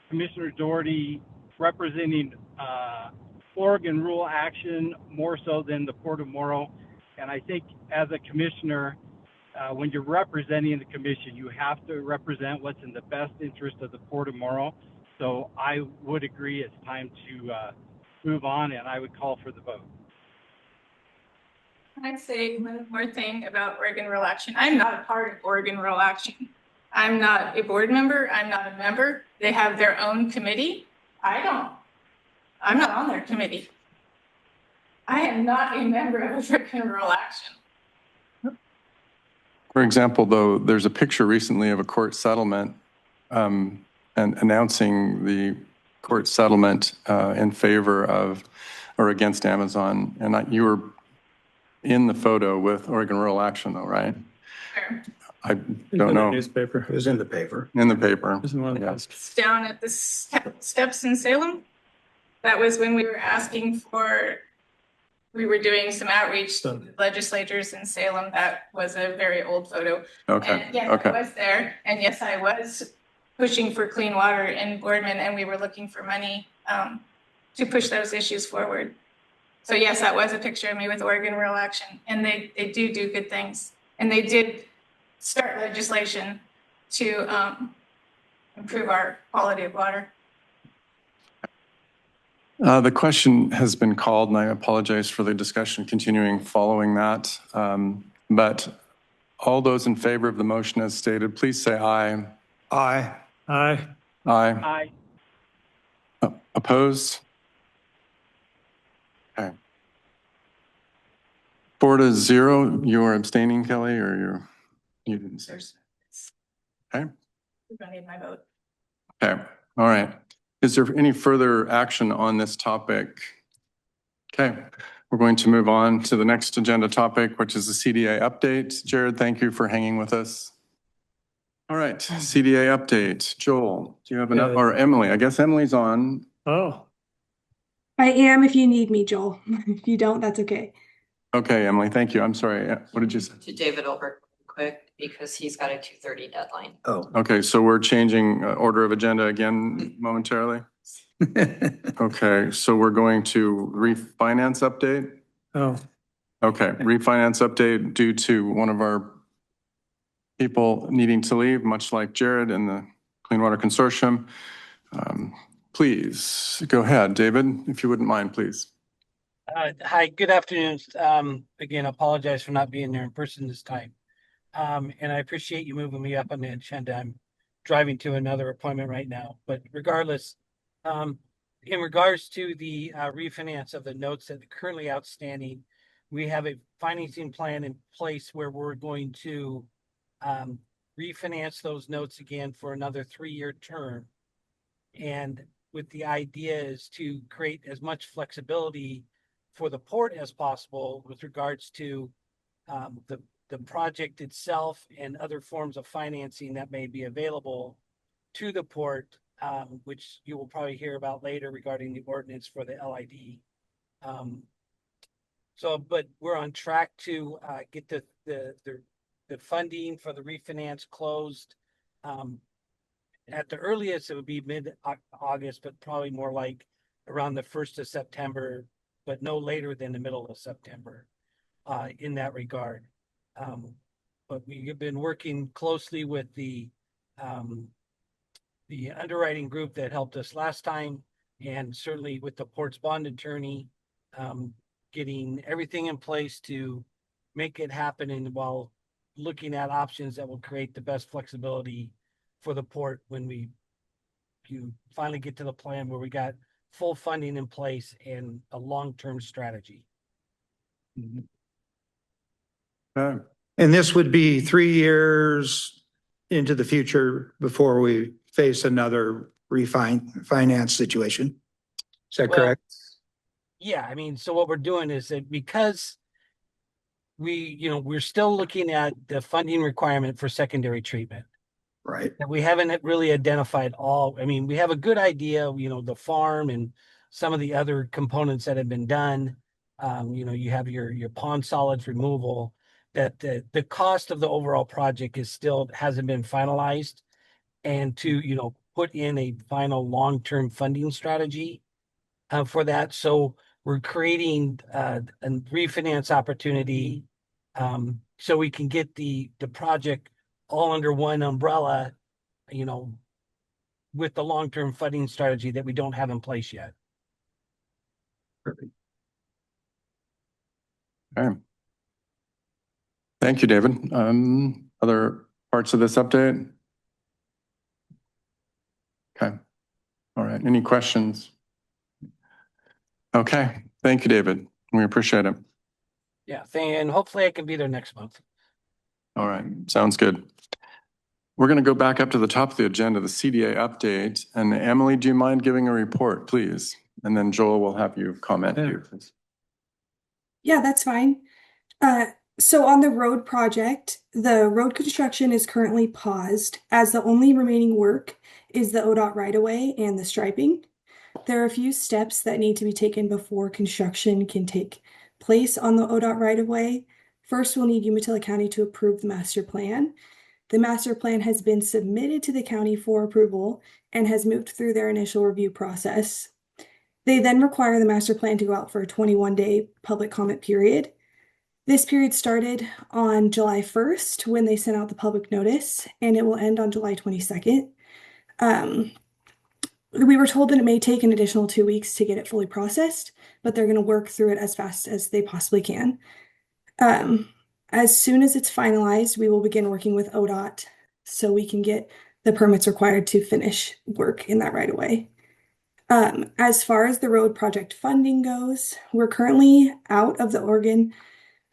Commissioner Doherty representing Oregon Rural Action more so than the Port of Morrow. And I think as a commissioner, when you're representing the commission, you have to represent what's in the best interest of the Port of Morrow. So I would agree it's time to move on, and I would call for the vote.
I'd say one more thing about Oregon Rural Action. I'm not a part of Oregon Rural Action. I'm not a board member. I'm not a member. They have their own committee. I'm not on their committee. I am not a member of Oregon Rural Action.
For example, though, there's a picture recently of a court settlement and announcing the court settlement in favor of or against Amazon. And you were in the photo with Oregon Rural Action, though, right?
Sure.
I don't know.
Newspaper.
It was in the paper.
In the paper.
It's down at the steps in Salem. That was when we were asking we were doing some outreach to legislators in Salem. That was a very old photo.
Okay.
And yes, I was there. And yes, I was pushing for clean water in Boardman, and we were looking for money to push those issues forward. So yes, that was a picture of me with Oregon Rural Action. And they do good things. And they did start legislation to improve our quality of water.
The question has been called, and I apologize for the discussion continuing following that. But all those in favor of the motion as stated, please say aye.
Aye.
Aye.
Aye.
Aye.
Opposed? Okay. 4-0. You are abstaining, Kelly, or you didn't say? Okay.
We don't need my vote.
Okay. All right. Is there any further action on this topic? Okay. We're going to move on to the next agenda topic, which is the CDA update. Jared, thank you for hanging with us. All right. CDA update. Joel, do you have or Emily? I guess Emily's on.
Oh.
I am if you need me, Joel. If you don't, that's okay.
Okay, Emily, thank you. I'm sorry. What did you say?
To David over quick because he's got a 2:30 deadline.
Oh.
Okay, so we're changing order of agenda again momentarily. Okay, so we're going to refinance update.
Oh.
Okay, refinance update due to one of our people needing to leave, much like Jared and the Clean Water Consortium. Please go ahead, David, if you wouldn't mind, please.
Hi, good afternoon. Again, apologize for not being there in person this time. And I appreciate you moving me up on the agenda. I'm driving to another appointment right now, but regardless, in regards to the refinance of the notes that are currently outstanding, we have a financing plan in place where we're going to refinance those notes again for another 3-year term. And with the idea is to create as much flexibility for the port as possible with regards to the project itself and other forms of financing that may be available to the port which you will probably hear about later regarding the ordinance for the LID. But we're on track to get the funding for the refinance closed. At the earliest, it would be mid-August, but probably more like around the 1st of September, but no later than the middle of September in that regard. But we have been working closely with the underwriting group that helped us last time, and certainly with the port's bond attorney, getting everything in place to make it happen, and while looking at options that will create the best flexibility for the port when you finally get to the plan where we got full funding in place and a long-term strategy.
Okay.
And this would be 3 years into the future before we face another finance situation. Is that correct?
Yeah, I mean, so what we're doing is that because we're still looking at the funding requirement for secondary treatment.
Right.
That we haven't really identified all. I mean, we have a good idea, the farm and some of the other components that have been done. You have your pond solids removal, that the cost of the overall project hasn't been finalized, and to, put in a final long-term funding strategy for that. So we're creating a refinance opportunity so we can get the project all under one umbrella, with the long-term funding strategy that we don't have in place yet.
Perfect.
Okay. Thank you, David. Other parts of this update? Okay. All right. Any questions? Okay. Thank you, David. We appreciate it.
Yeah, and hopefully I can be there next month.
All right. Sounds good. We're going to go back up to the top of the agenda, the CDA update. And Emily, do you mind giving a report, please? And then Joel will have you comment here, please.
Yeah, that's fine. So on the road project, the road construction is currently paused as the only remaining work is the ODOT right-of-way and the striping. There are a few steps that need to be taken before construction can take place on the ODOT right-of-way. First, we'll need Umatilla County to approve the master plan. The master plan has been submitted to the county for approval and has moved through their initial review process. They then require the master plan to go out for a 21-day public comment period. This period started on July 1st when they sent out the public notice, and it will end on July 22nd. We were told that it may take an additional 2 weeks to get it fully processed, but they're going to work through it as fast as they possibly can. As soon as it's finalized, we will begin working with ODOT so we can get the permits required to finish work in that right away. As far as the road project funding goes, we're currently out of the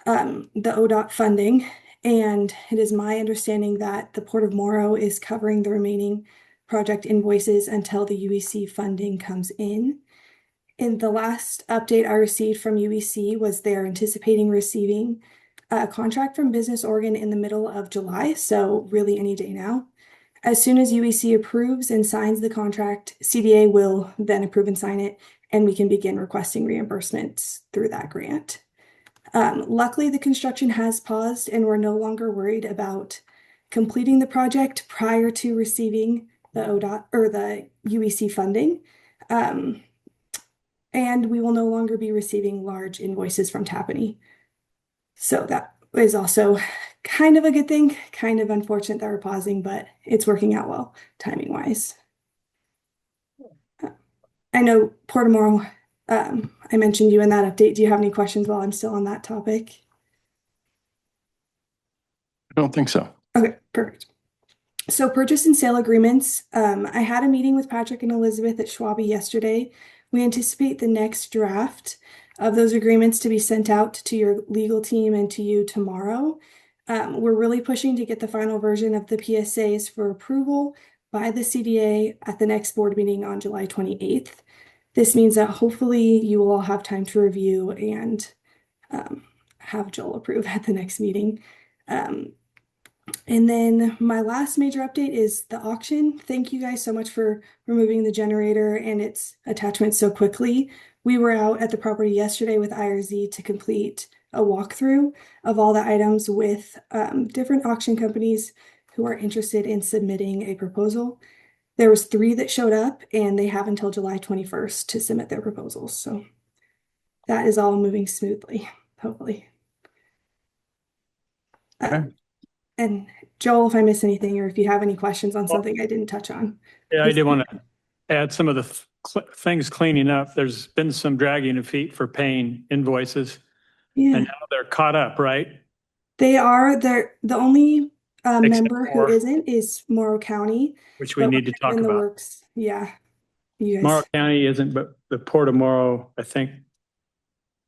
ODOT funding, and it is my understanding that the Port of Morrow is covering the remaining project invoices until the UEC funding comes in. In the last update I received from UEC was they're anticipating receiving a contract from Business Oregon in the middle of July, so really any day now. As soon as UEC approves and signs the contract, CDA will then approve and sign it, and we can begin requesting reimbursements through that grant. Luckily, the construction has paused, and we're no longer worried about completing the project prior to receiving the ODOT or the UEC funding. And we will no longer be receiving large invoices from Tapani. So that is also kind of a good thing, kind of unfortunate that we're pausing, but it's working out well, timing-wise. I know Port of Morrow, I mentioned you in that update. Do you have any questions while I'm still on that topic?
I don't think so.
Okay, perfect. So purchase and sale agreements. I had a meeting with Patrick and Elizabeth at Schwabe yesterday. We anticipate the next draft of those agreements to be sent out to your legal team and to you tomorrow. We're really pushing to get the final version of the PSAs for approval by the CDA at the next board meeting on July 28th. This means that hopefully you will all have time to review and have Joel approve at the next meeting. And then my last major update is the auction. Thank you guys so much for removing the generator and its attachment so quickly. We were out at the property yesterday with IRZ to complete a walkthrough of all the items with different auction companies who are interested in submitting a proposal. There was 3 that showed up and they have until July 21st to submit their proposals. So that is all moving smoothly, hopefully.
Okay.
And Joel, if I miss anything or if you have any questions on something I didn't touch on.
Yeah, I did want to add some of the things cleaning up. There's been some dragging of feet for paying invoices.
Yeah.
And now they're caught up, right?
They are. They're the only
Except
member who
for-
isn't is Morrow County.
Which we
but
need to
we're
talk
in the
about.
works. Yeah. You guys.
Morrow County isn't, but the Port of Morrow, I think,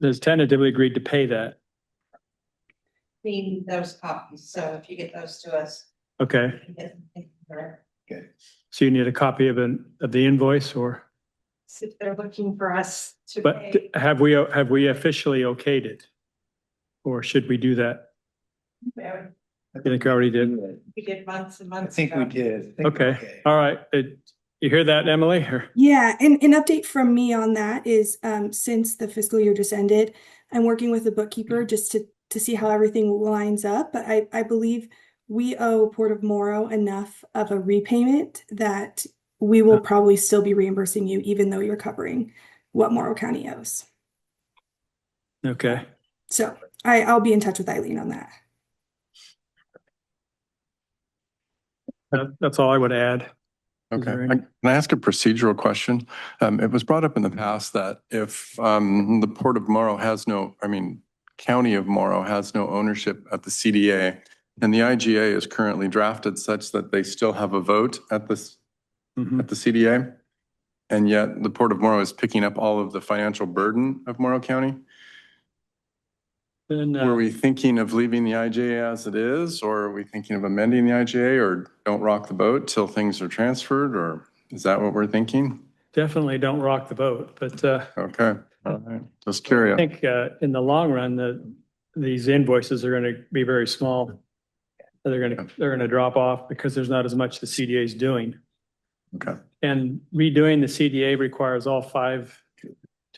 has tentatively agreed to pay that.
Need those copies, so if you get those to us.
Okay.
we can get them taken care of.
Okay. So you need a copy of the invoice, or?
If they're looking for us to
But
pay.
have we officially okayed it? Or should we do that?
I
I think we already did.
We did months and months.
I think we
ago.
did.
Okay, all right. You hear that, Emily? Or-
Yeah, and an update from me on that is since the fiscal year just ended, I'm working with the bookkeeper just to see how everything lines up. But I believe we owe Port of Morrow enough of a repayment that we will probably still be reimbursing you, even though you're covering what Morrow County owes.
Okay.
So I'll be in touch with Eileen on that.
That's all I would add.
Okay.
there
Can I ask a procedural question? It was brought up in the past that if the Port of Morrow has County of Morrow has no ownership at the CDA, and the IGA is currently drafted such that they still have a vote at this at the CDA, and yet the Port of Morrow is picking up all of the financial burden of Morrow County.
Then,
Were we thinking of leaving the IGA as it is, or are we thinking of amending the IGA, or don't rock the boat till things are transferred, or is that what we're thinking?
Definitely don't rock the boat, but
Okay, all right, just
I
curious.
think in the long run, these invoices are going to be very small. They're going to drop off because there's not as much the CDA is doing.
Okay.
And redoing the CDA requires all 5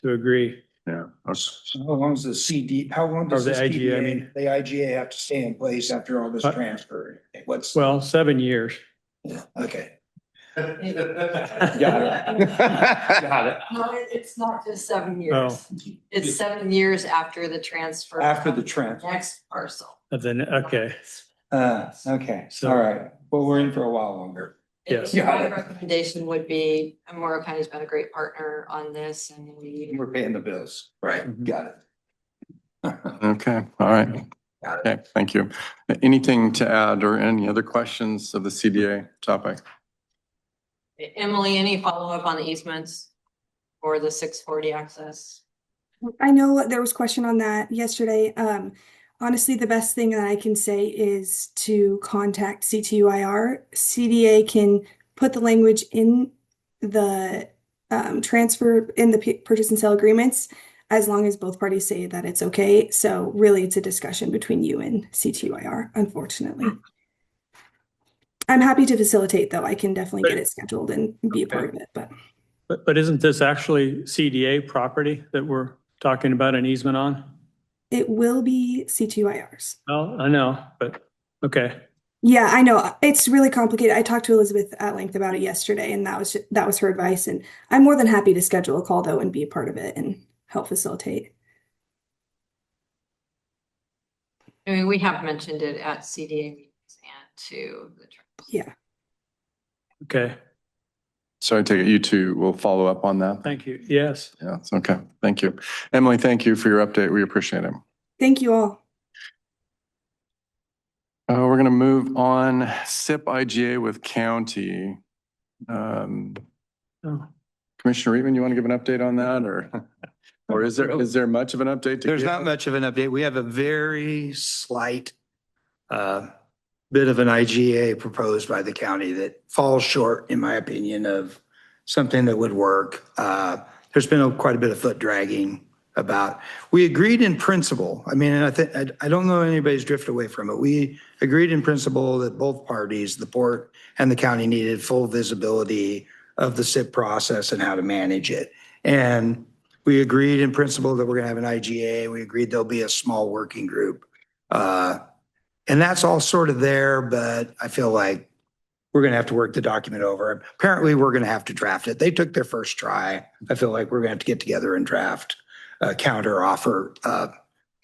to agree.
Yeah.
So how long does how long does
Or
the
the IGA, I mean.
the IGA have to stay in place after all this
Uh,
transfer? What's?
Well, 7 years.
Okay.
Got
it.
Got it. No, it's not just 7 years.
Oh.
It's 7 years after the transfer.
After the
of
transfer.
Next parcel.
Then, okay.
Okay,
So-
all right. Well, we're in for a while longer.
Yes.
My recommendation would be, Morrow County's been a great partner on this and
We're paying the bills. Right, got it.
Okay, all right. Okay, thank you. Anything to add or any other questions of the CDA topic?
Emily, any follow-up on the easements or the 640 access?
I know there was question on that yesterday. Honestly, the best thing that I can say is to contact CTUIR. CDA can put the language in the transfer in the purchase and sale agreements as long as both parties say that it's okay. So really, it's a discussion between you and CTUIR, unfortunately. I'm happy to facilitate, though. I can definitely get it scheduled and be a part of it.
But isn't this actually CDA property that we're talking about an easement on?
It will be CTUIR's.
Well, I know, but okay.
Yeah, I know. It's really complicated. I talked to Elizabeth at length about it yesterday, and that was her advice. And I'm more than happy to schedule a call, though, and be a part of it and help facilitate.
I mean, we have mentioned it at CDA meetings and to the.
Yeah.
Okay.
So I take it you two will follow up on that?
Thank you. Yes.
Yeah, it's okay. Thank you. Emily, thank you for your update. We appreciate it.
Thank you all.
We're going to move on. SIP IGA with county.
Oh.
Commissioner Reitman, you want to give an update on that, or is there much of an update?
There's not much of an update. We have a very slight bit of an IGA proposed by the county that falls short, in my opinion, of something that would work. There's been quite a bit of foot dragging about, we agreed in principle. I mean, and I think, I don't know anybody's drift away from it. We agreed in principle that both parties, the port and the county, needed full visibility of the SIP process and how to manage it. And we agreed in principle that we're gonna have an IGA. We agreed there'll be a small working group. And that's all sort of there, but I feel like we're gonna have to work the document over. Apparently, we're gonna have to draft it. They took their first try. I feel like we're gonna have to get together and draft a counter offer,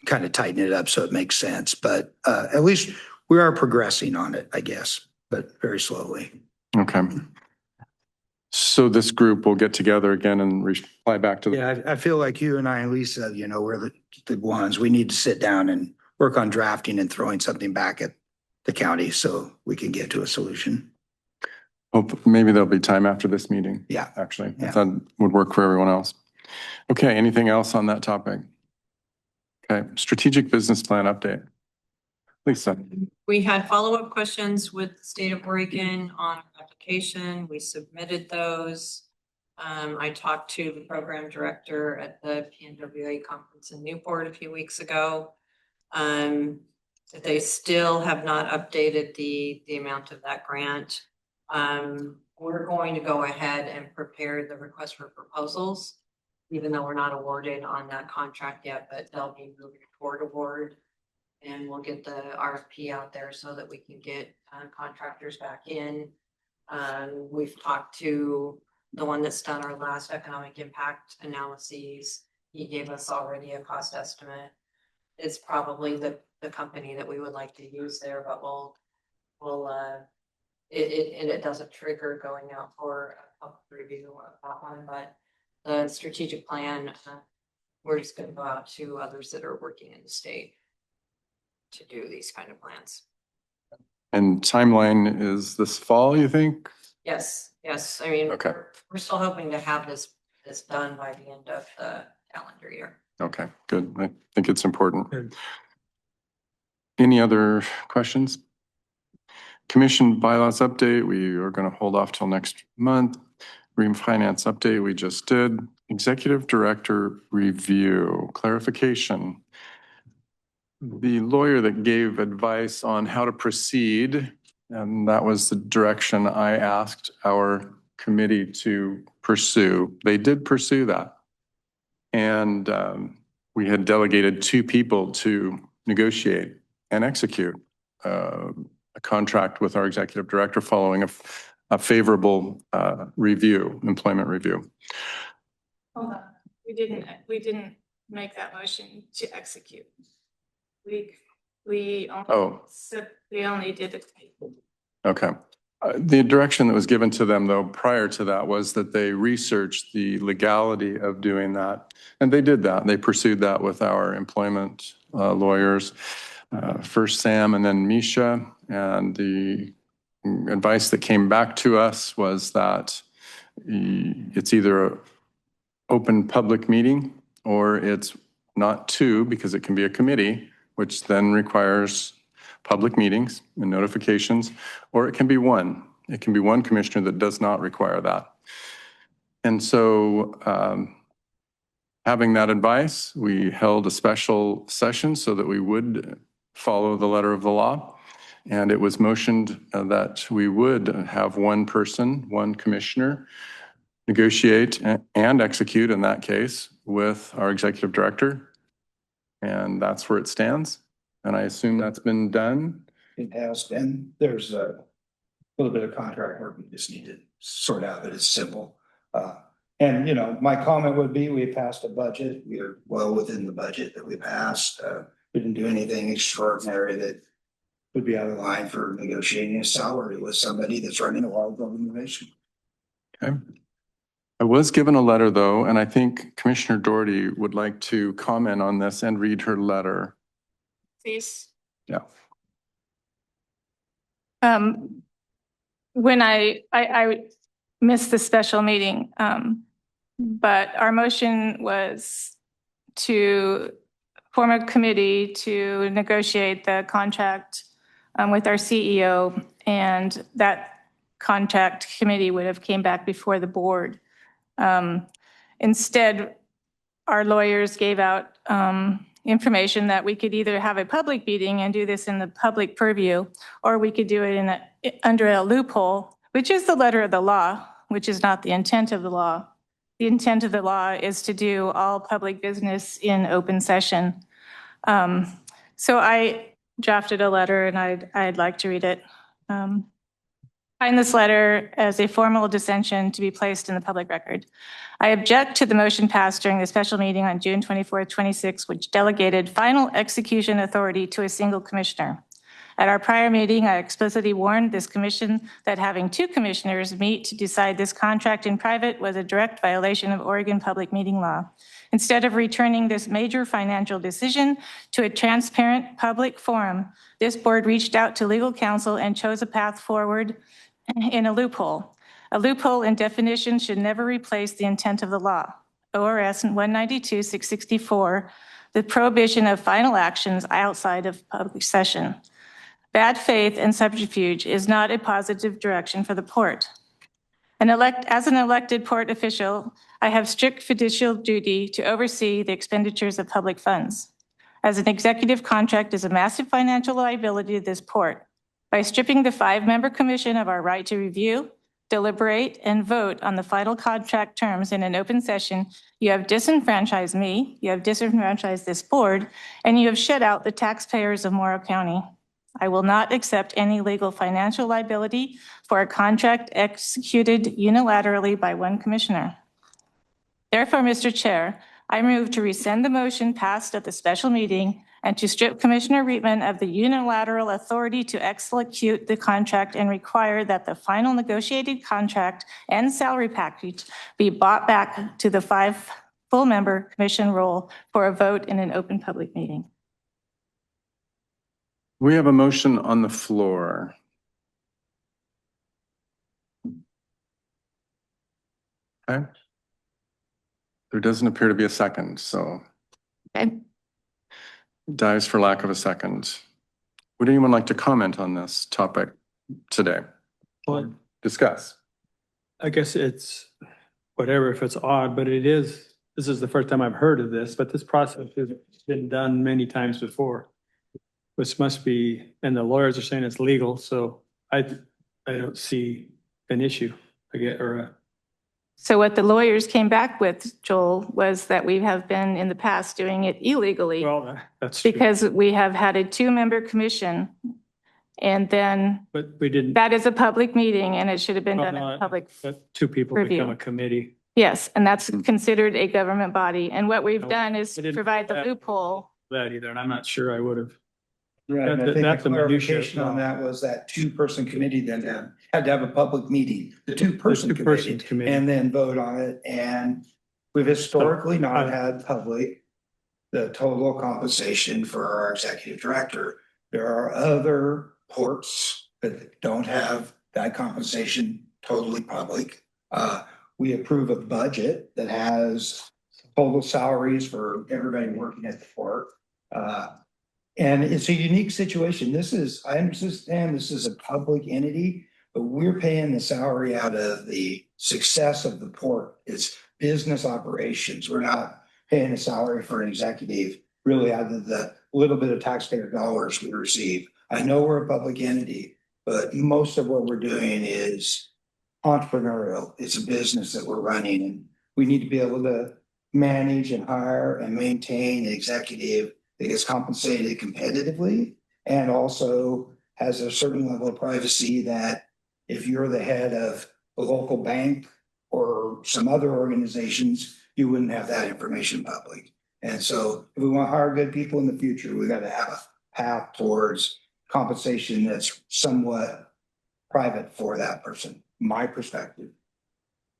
kind of tighten it up so it makes sense. But at least we are progressing on it, I guess, but very slowly.
Okay. So this group will get together again and reply back to the.
Yeah, I feel like you and I and Lisa, we're the ones. We need to sit down and work on drafting and throwing something back at the county so we can get to a solution.
Hope maybe there'll be time after this meeting.
Yeah.
Actually,
Yeah.
if that would work for everyone else. Okay, anything else on that topic? Okay, strategic business plan update. Lisa.
We had follow-up questions with the state of Oregon on our application. We submitted those. I talked to the program director at the PNWA conference in Newport a few weeks ago. They still have not updated the amount of that grant. We're going to go ahead and prepare the request for proposals, even though we're not awarded on that contract yet, but they'll be moving toward award. And we'll get the RFP out there so that we can get contractors back in. We've talked to the one that's done our last economic impact analyses. He gave us already a cost estimate. It's probably the company that we would like to use there, but it doesn't trigger going out for a public review of that one, but the strategic plan, we're just going to go out to others that are working in the state to do these kind of plans.
And timeline is this fall, you think?
Yes. I mean,
Okay.
we're still hoping to have this done by the end of the calendar year.
Okay, good. I think it's important.
Good.
Any other questions? Commission bylaws update, we are going to hold off till next month. Refinance update, we just did. Executive director review, clarification. The lawyer that gave advice on how to proceed, and that was the direction I asked our committee to pursue. They did pursue that. And we had delegated 2 people to negotiate and execute a contract with our executive director following a favorable employment review.
Hold on, we didn't make that motion to execute. We only did it.
Okay. The direction that was given to them, though, prior to that was that they researched the legality of doing that. And they did that. They pursued that with our employment lawyers, first Sam and then Misha. And the advice that came back to us was that it's either an open public meeting or it's not 2, because it can be a committee, which then requires public meetings and notifications, or it can be 1. It can be 1 commissioner that does not require that. And so having that advice, we held a special session so that we would follow the letter of the law. And it was motioned that we would have 1 person, 1 commissioner, negotiate and execute in that case with our executive director. And that's where it stands. And I assume that's been done.
It has been. There's a little bit of contract work we just need to sort out, but it's simple. And my comment would be, we passed a budget. We are well within the budget that we passed. We didn't do anything extraordinary that would be out of line for negotiating a salary with somebody that's running a large organization.
Okay. I was given a letter, though, and I think Commissioner Doherty would like to comment on this and read her letter.
Please.
Yeah.
When I missed the special meeting, but our motion was to form a committee to negotiate the contract with our CEO, and that contract committee would have came back before the board. Instead, our lawyers gave out information that we could either have a public meeting and do this in the public purview, or we could do it under a loophole, which is the letter of the law, which is not the intent of the law. The intent of the law is to do all public business in open session. So I drafted a letter and I'd like to read it. Find this letter as a formal dissension to be placed in the public record. I object to the motion passed during the special meeting on June 24th, 26, which delegated final execution authority to a single commissioner. At our prior meeting, I explicitly warned this commission that having two commissioners meet to decide this contract in private was a direct violation of Oregon public meeting law. Instead of returning this major financial decision to a transparent public forum, this board reached out to legal counsel and chose a path forward in a loophole. A loophole in definition should never replace the intent of the law. ORS 192-664, the prohibition of final actions outside of public session. Bad faith and subterfuge is not a positive direction for the port. As an elected port official, I have strict fiducial duty to oversee the expenditures of public funds. As an executive contract is a massive financial liability to this port. By stripping the 5-member commission of our right to review, deliberate, and vote on the final contract terms in an open session, you have disenfranchised me, you have disenfranchised this board, and you have shut out the taxpayers of Morrow County. I will not accept any legal financial liability for a contract executed unilaterally by one commissioner. Therefore, Mr. Chair, I move to rescind the motion passed at the special meeting and to strip Commissioner Reitman of the unilateral authority to execute the contract and require that the final negotiated contract and salary package be brought back to the 5 full-member commission role for a vote in an open public meeting.
We have a motion on the floor. Okay. There doesn't appear to be a second, so.
Okay.
Dies for lack of a second. Would anyone like to comment on this topic today?
Well,
Discuss.
I guess it's whatever if it's odd, but this is the first time I've heard of this, but this process has been done many times before. Which must be, and the lawyers are saying it's legal, so I don't see an issue.
So what the lawyers came back with, Joel, was that we have been in the past doing it illegally.
Well, that's true.
Because we have had a 2-member commission, and then
But we didn't.
that is a public meeting and it should have been done in public.
2 people
review.
become a committee.
Yes, and that's considered a government body. And what we've
No,
done is
I didn't
provide the
know that.
loophole.
That either, and I'm not sure I would have.
Right, and I think
That's
the
a minutia.
clarification on that was that 2-person committee then had to have a public meeting, the 2-person committee, and then vote on it. And we've historically not had the total compensation for our executive director. There are other ports that don't have that compensation totally public. We approve a budget that has total salaries for everybody working at the port. And it's a unique situation. I understand this is a public entity, but we're paying the salary out of the success of the port. It's business operations. We're not paying a salary for an executive really out of the little bit of taxpayer dollars we receive. I know we're a public entity, but most of what we're doing is entrepreneurial. It's a business that we're running, and we need to be able to manage and hire and maintain an executive that gets compensated competitively and also has a certain level of privacy that if you're the head of a local bank or some other organizations, you wouldn't have that information public. And so if we want to hire good people in the future, we got to have a path towards compensation that's somewhat private for that person, my perspective.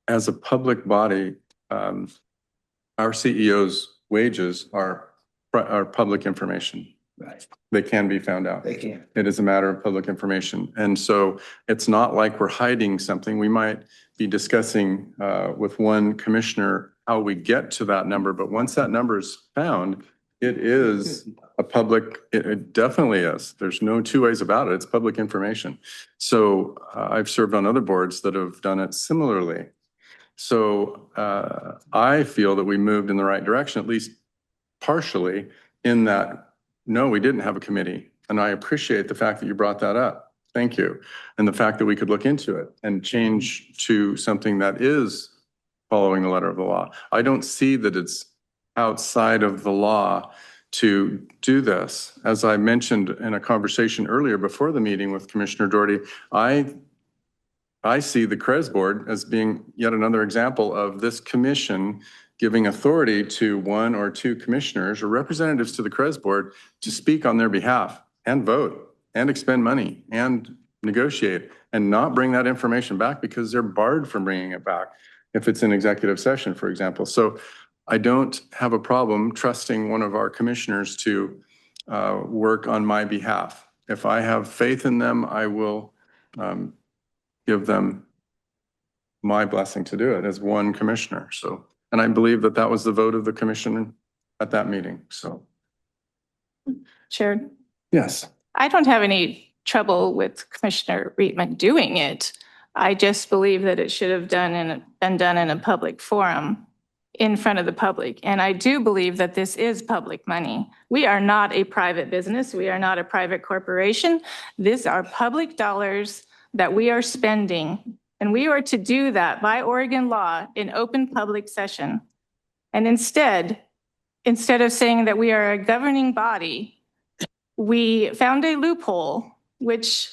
As a public body, our CEO's wages are public information.
Right.
They can be found out.
They can.
It is a matter of public information. And so it's not like we're hiding something. We might be discussing with one commissioner how we get to that number, but once that number is found, it is a public, it definitely is. There's no 2 ways about it. It's public information. So I've served on other boards that have done it similarly. So I feel that we moved in the right direction, at least partially, in that, no, we didn't have a committee. And I appreciate the fact that you brought that up. Thank you. And the fact that we could look into it and change to something that is following the letter of the law. I don't see that it's outside of the law to do this. As I mentioned in a conversation earlier before the meeting with Commissioner Doherty, I see the CREZ board as being yet another example of this commission giving authority to one or two commissioners or representatives to the CREZ board to speak on their behalf and vote and expend money and negotiate and not bring that information back because they're barred from bringing it back if it's in executive session, for example. So I don't have a problem trusting one of our commissioners to work on my behalf. If I have faith in them, I will give them my blessing to do it as one commissioner. So, and I believe that that was the vote of the commission at that meeting. So,
Chair,
yes.
I don't have any trouble with Commissioner Reitman doing it. I just believe that it should have been done in a public forum in front of the public. And I do believe that this is public money. We are not a private business. We are not a private corporation. These are public dollars that we are spending. And we are to do that by Oregon law in open public session. And instead of saying that we are a governing body, we found a loophole, which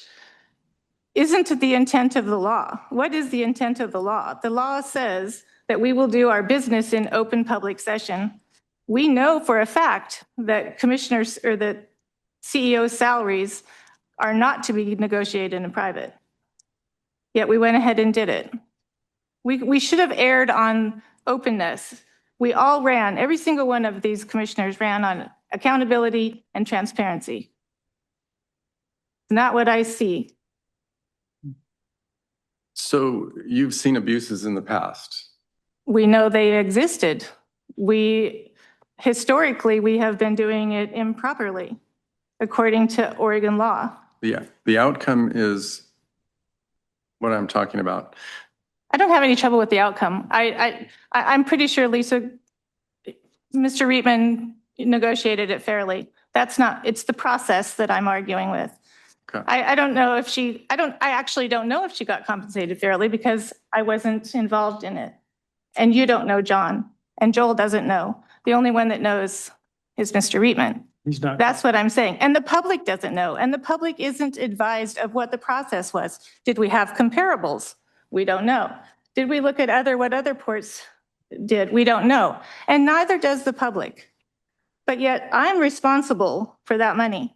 isn't the intent of the law. What is the intent of the law? The law says that we will do our business in open public session. We know for a fact that commissioners or that CEO's salaries are not to be negotiated in private. Yet we went ahead and did it. We should have erred on openness. We all ran, every single one of these commissioners ran on accountability and transparency. Not what I see.
So you've seen abuses in the past.
We know they existed. Historically, we have been doing it improperly, according to Oregon law.
Yeah, the outcome is what I'm talking about.
I don't have any trouble with the outcome. I'm pretty sure Mr. Reitman negotiated it fairly. It's the process that I'm arguing with.
Okay.
I actually don't know if she got compensated fairly because I wasn't involved in it. And you don't know, John, and Joel doesn't know. The only one that knows is Mr. Reitman.
He's not.
That's what I'm saying. And the public doesn't know. And the public isn't advised of what the process was. Did we have comparables? We don't know. Did we look at what other ports did? We don't know. And neither does the public. But yet I'm responsible for that money.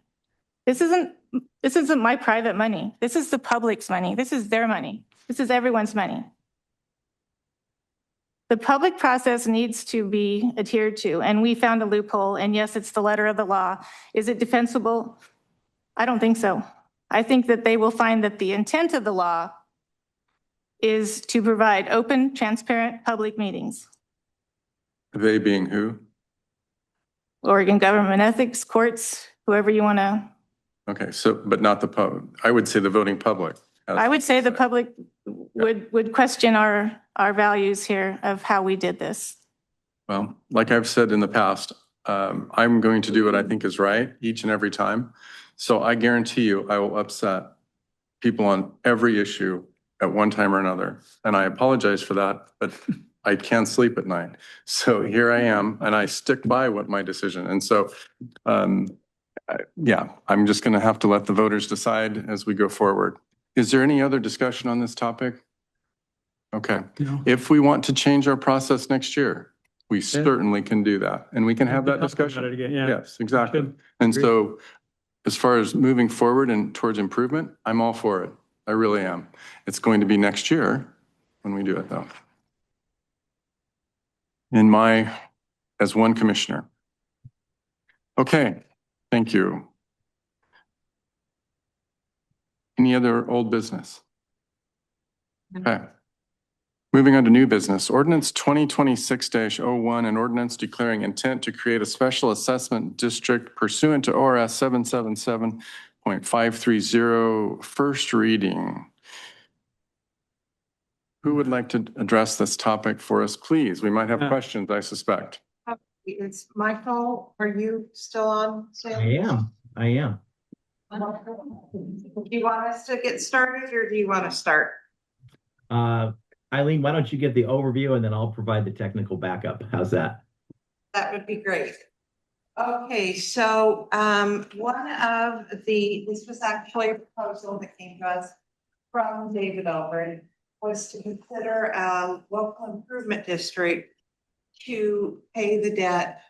This isn't my private money. This is the public's money. This is their money. This is everyone's money. The public process needs to be adhered to, and we found a loophole, and yes, it's the letter of the law. Is it defensible? I don't think so. I think that they will find that the intent of the law is to provide open, transparent public meetings.
They being who?
Oregon government ethics, courts, whoever you want to.
Okay, so, but not the public. I would say the voting public.
I would say the public would question our values here of how we did this.
Well, like I've said in the past, I'm going to do what I think is right each and every time. So I guarantee you I will upset people on every issue at one time or another. And I apologize for that, but I can't sleep at night. So here I am, and I stick by what my decision. And so, yeah, I'm just going to have to let the voters decide as we go forward. Is there any other discussion on this topic? Okay.
No.
If we want to change our process next year, we certainly can do that. And we can have that discussion.
Again, yeah.
Yes, exactly.
Good.
And
Agreed.
so as far as moving forward and towards improvement, I'm all for it. I really am. It's going to be next year when we do it though. As one commissioner. Okay, thank you. Any other old business? Okay. Moving on to new business, ordinance 2026-01, an ordinance declaring intent to create a special assessment district pursuant to ORS 777.530, first reading. Who would like to address this topic for us, please? We might have
Yeah.
questions, I suspect.
It's Michael, are you still on? Sam?
I am.
Do you want us to get started or do you want to start?
Eileen, why don't you get the overview and then I'll provide the technical backup. How's that?
That would be great. Okay, so one of this was actually a proposal that came to us from David Albert, was to consider a local improvement district to pay the debt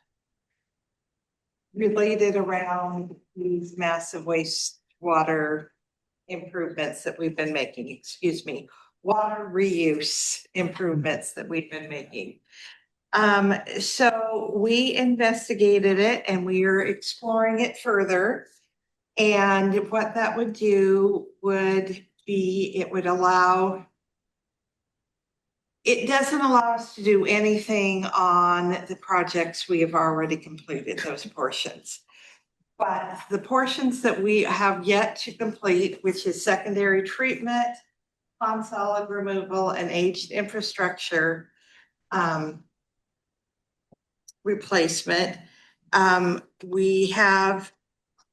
related around these massive wastewater improvements that we've been making, water reuse improvements that we've been making. So we investigated it and we are exploring it further. And what that would do would be, it doesn't allow us to do anything on the projects we have already completed, those portions. But the portions that we have yet to complete, which is secondary treatment, pond solid removal, and aged infrastructure replacement, we have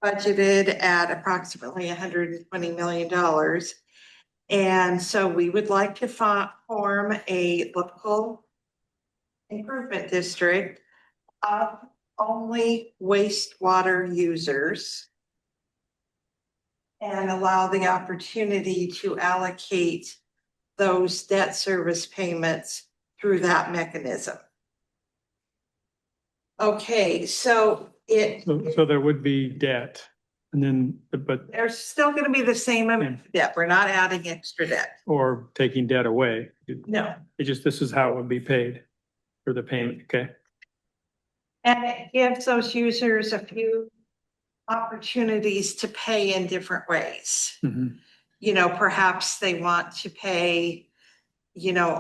budgeted at approximately $120 million. And so we would like to form a local improvement district of only wastewater users and allow the opportunity to allocate those debt service payments through that mechanism. Okay, so
So there would be debt and then, but,
there's still going to be the same amount of debt. We're not adding extra debt.
or taking debt away.
No.
This is how it would be paid for the payment, okay?
And it gives those users a few opportunities to pay in different ways.
Mhm.
Perhaps they want to pay,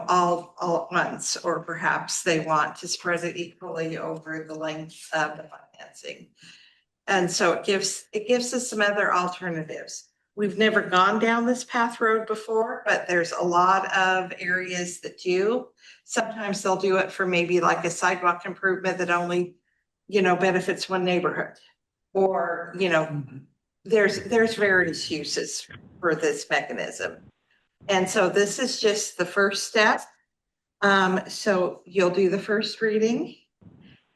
all at once, or perhaps they want to spread it equally over the length of the financing. And so it gives us some other alternatives. We've never gone down this path road before, but there's a lot of areas that do. Sometimes they'll do it for maybe like a sidewalk improvement that only, benefits one neighborhood. Or, there's various uses for this mechanism. And so this is just the first step. So you'll do the first reading.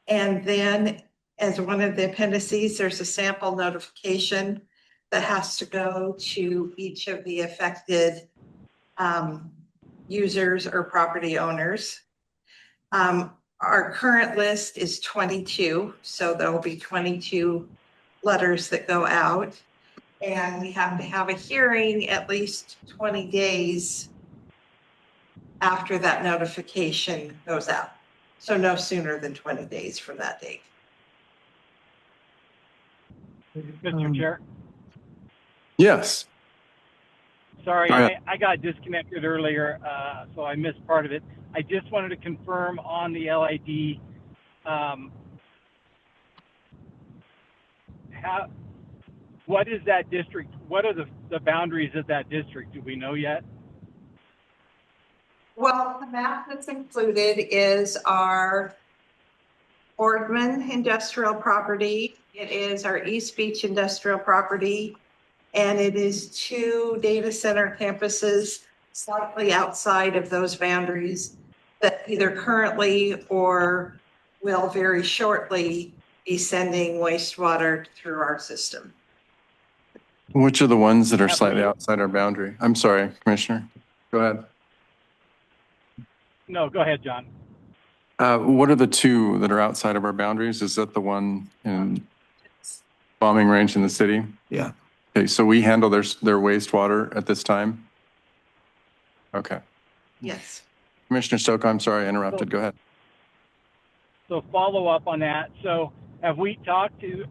And then as one of the appendices, there's a sample notification that has to go to each of the affected users or property owners. Our current list is 22, so there will be 22 letters that go out. And we have to have a hearing at least 20 days after that notification goes out. So no sooner than 20 days from that date.
Mr. Chair,
Yes.
sorry,
Go ahead.
I got disconnected earlier, so I missed part of it. I just wanted to confirm on the LID, what is that district? What are the boundaries of that district? Do we know yet?
Well, the map that's included is our Boardman industrial property. It is our East Beach industrial property. And it is 2 data center campuses slightly outside of those boundaries that either currently or will very shortly be sending wastewater through our system.
Which are the ones that are slightly outside our boundary? I'm sorry, Commissioner. Go ahead.
No, go ahead, John.
What are the 2 that are outside of our boundaries? Is that the one in bombing range in the city?
Yeah.
Okay, so we handle their wastewater at this time? Okay.
Yes.
Commissioner Stokoe, I'm sorry I interrupted. Go ahead.
So follow up on that. So have we talked to,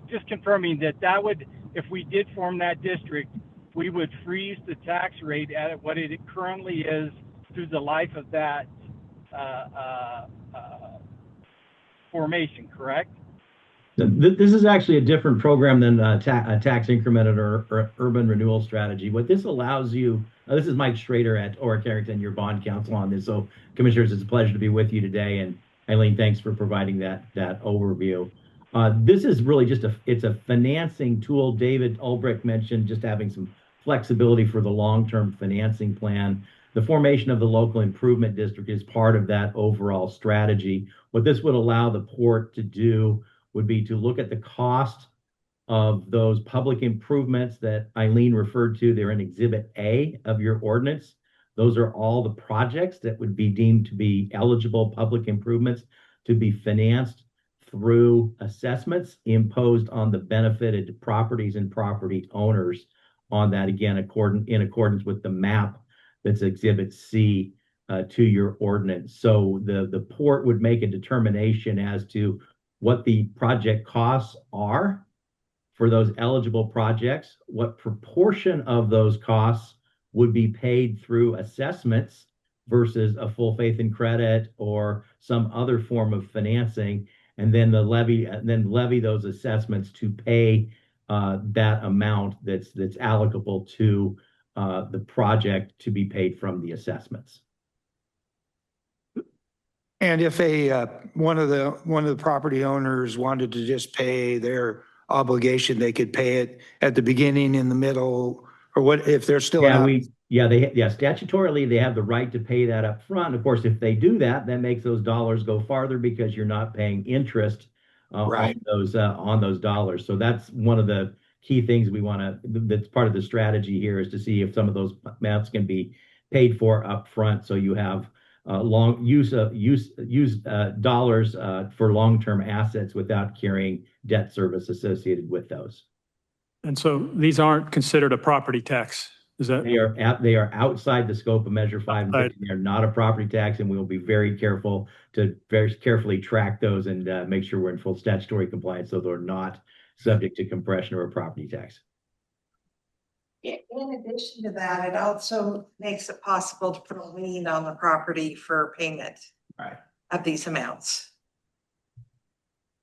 just confirming that would, if we did form that district, we would freeze the tax rate at what it currently is through the life of that formation, correct?
This is actually a different program than a tax increment or urban renewal strategy. What this allows you This is Mike Schrader at Orrick Carrington, your bond counsel on this. So commissioners, it's a pleasure to be with you today. And Eileen, thanks for providing that overview. This is really just it's a financing tool. David Ulbrich mentioned just having some flexibility for the long-term financing plan. The formation of the local improvement district is part of that overall strategy. What this would allow the port to do would be to look at the cost of those public improvements that Eileen referred to. They're in Exhibit A of your ordinance. Those are all the projects that would be deemed to be eligible public improvements to be financed through assessments imposed on the benefited properties and property owners on that, again, in accordance with the map that's Exhibit C to your ordinance. So the port would make a determination as to what the project costs are for those eligible projects, what proportion of those costs would be paid through assessments versus a full faith and credit or some other form of financing, and then levy those assessments to pay that amount that's allocable to the project to be paid from the assessments.
And if one of the property owners wanted to just pay their obligation, they could pay it at the beginning, in the middle, or what if they're still out?
Statutorily they have the right to pay that up front. Of course, if they do that, that makes those dollars go farther because you're not paying interest on those dollars. So that's one of the key things that's part of the strategy here, is to see if some of those amounts can be paid for up front, so you have dollars for long-term assets without carrying debt service associated with those.
And so these aren't considered a property tax. Is that?
They are outside the scope of Measure 5 and 50. They are not a property tax, and we will be very carefully track those and make sure we're in full statutory compliance, so they're not subject to compression or a property tax.
In addition to that, it also makes it possible to put a lien on the property for payment of these amounts.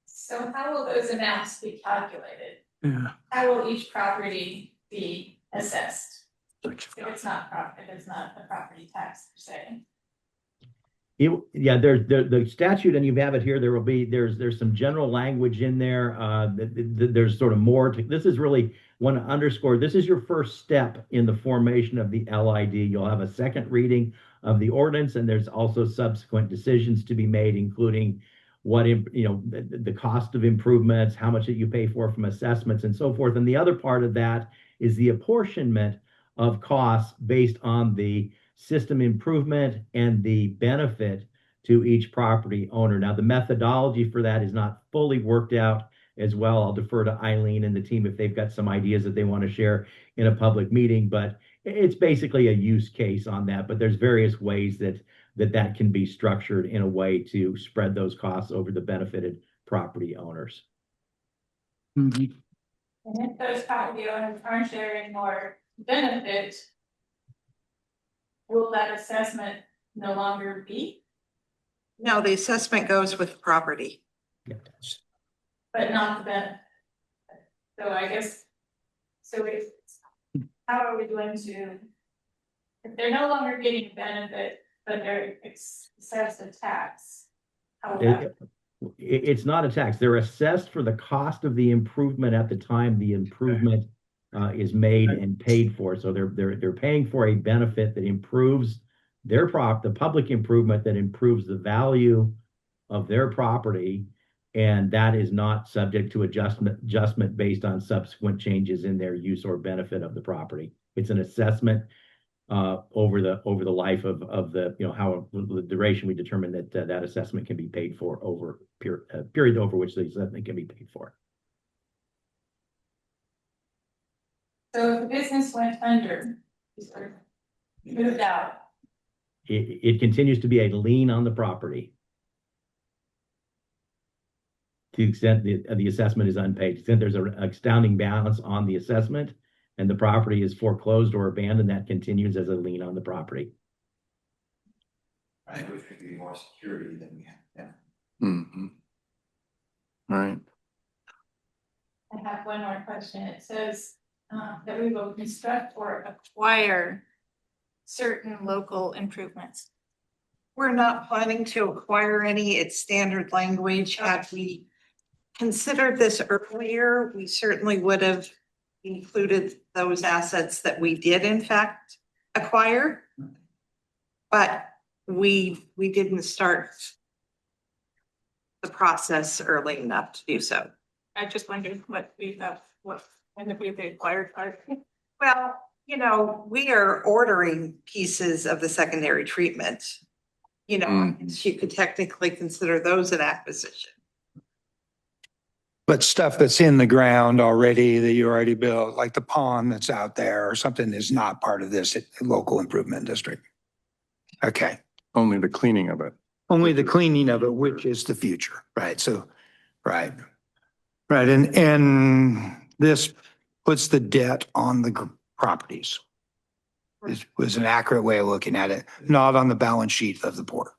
So how will those amounts be calculated?
Yeah.
How will each property be assessed? If it's not a property tax per se.
There's the statute, and you have it here. There's some general language in there. There's sort of more to this. Is really want to underscore, this is your first step in the formation of the LID. You'll have a second reading of the ordinance, and there's also subsequent decisions to be made, including what the cost of improvements, how much that you pay for from assessments, and so forth. And the other part of that is the apportionment of costs based on the system improvement and the benefit to each property owner. Now, the methodology for that is not fully worked out as well. I'll defer to Eileen and the team if they've got some ideas that they want to share in a public meeting, but it's basically a use case on that. But there's various ways that can be structured in a way to spread those costs over the benefited property owners.
Mm-hmm. And if those property owners aren't sharing more benefit, will that assessment no longer be?
No, the assessment goes with the property.
But not the benefit. So I guess, how are we going to, if they're no longer getting benefit, but they're assessed a tax, how will that?
It's not a tax. They're assessed for the cost of the improvement at the time the improvement is made and paid for. So they're paying for a benefit that improves the public improvement that improves the value of their property, and that is not subject to adjustment based on subsequent changes in their use or benefit of the property. It's an assessment over the life of the how the duration we determine that assessment can be paid for over period over which the assessment can be paid for.
So if the business went under, moved out.
It continues to be a lien on the property to the extent the assessment is unpaid. To the extent there's an outstanding balance on the assessment and the property is foreclosed or abandoned, that continues as a lien on the property.
I think we should be more security than we have. Yeah.
Mm-hmm. All right.
I have one more question. It says that we will construct or acquire certain local improvements?
We're not planning to acquire any. It's standard language. Had we considered this earlier, we certainly would have included those assets that we did in fact acquire. But we didn't start the process early enough to do so.
I just wondered what when have we acquired part?
Well, you know, we are ordering pieces of the secondary treatment. You know, you could technically consider those an acquisition.
But stuff that's in the ground already that you already built, like the pond that's out there or something is not part of this local improvement district. Okay.
Only the cleaning of it.
Only the cleaning of it, which is the future, right? So, right. Right. And this puts the debt on the properties. This was an accurate way of looking at it, not on the balance sheet of the port.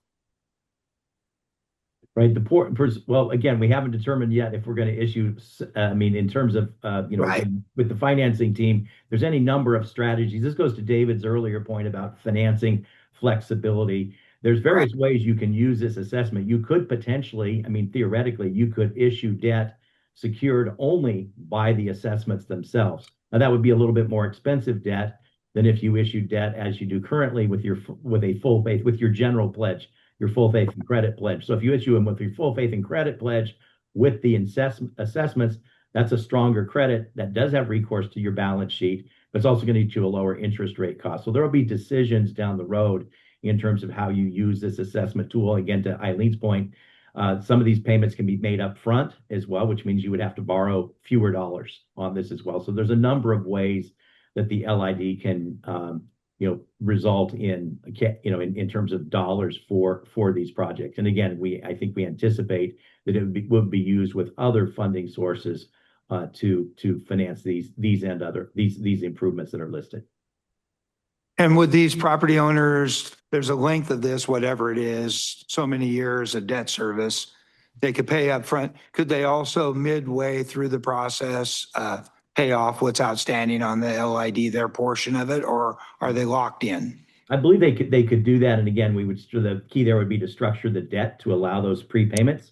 Right, the port, well, again, we haven't determined yet if we're going to issue, I mean, in terms of,
Right.
again, with the financing team, there's any number of strategies. This goes to David's earlier point about financing flexibility. There's various ways you can use this assessment. You could potentially, I mean, theoretically, you could issue debt secured only by the assessments themselves. Now, that would be a little bit more expensive debt than if you issue debt as you do currently with a full faith, with your general pledge, your full faith and credit pledge. So if you issue them with your full faith and credit pledge with the assessments, that's a stronger credit that does have recourse to your balance sheet, but it's also going to get you a lower interest rate cost. So there will be decisions down the road in terms of how you use this assessment tool. Again, to Eileen's point, some of these payments can be made up front as well, which means you would have to borrow fewer dollars on this as well. So there's a number of ways that the LID can result in, in terms of dollars for these projects. And again, I think we anticipate that it would be used with other funding sources to finance these improvements that are listed.
And with these property owners, there's a length of this, whatever it is, so many years of debt service, they could pay up front. Could they also midway through the process, pay off what's outstanding on the LID, their portion of it, or are they locked in?
I believe they could do that. And again, the key there would be to structure the debt to allow those prepayments.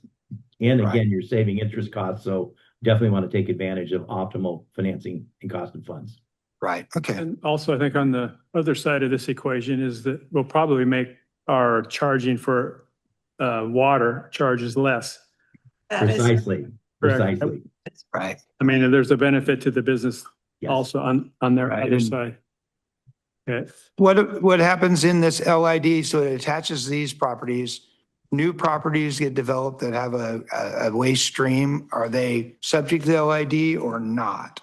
And again, you're saving interest costs. So definitely want to take advantage of optimal financing and cost of funds.
Right. Okay.
And also, I think on the other side of this equation is that we'll probably make our charging for water charges less.
Precisely.
Right.
I mean, there's a benefit to the business also on their other side. Okay.
What happens in this LID? So it attaches these properties. New properties get developed that have a waste stream. Are they subject to the LID or not?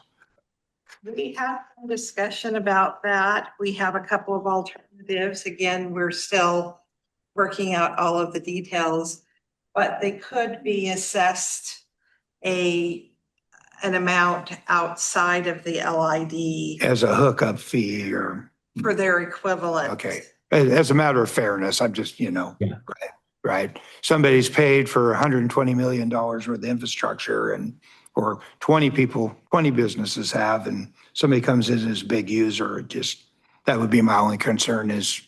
We have some discussion about that. We have a couple of alternatives. Again, we're still working out all of the details, but they could be assessed an amount outside of the LID.
As a hookup fee or?
For their equivalent.
Okay. As a matter of fairness, I'm just, right. Somebody's paid for $120 million worth of infrastructure or 20 businesses have, and somebody comes in as a big user. That would be my only concern is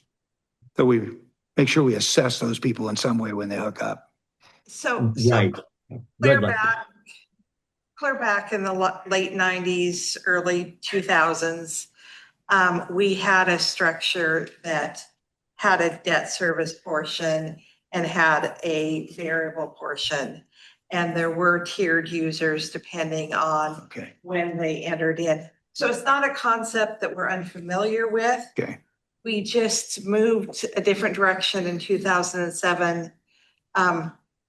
that we make sure we assess those people in some way when they hook up.
So clear back in the late 90s, early 2000s, we had a structure that had a debt service portion and had a variable portion. And there were tiered users depending on when they entered in. So it's not a concept that we're unfamiliar with.
Okay.
We just moved a different direction in 2007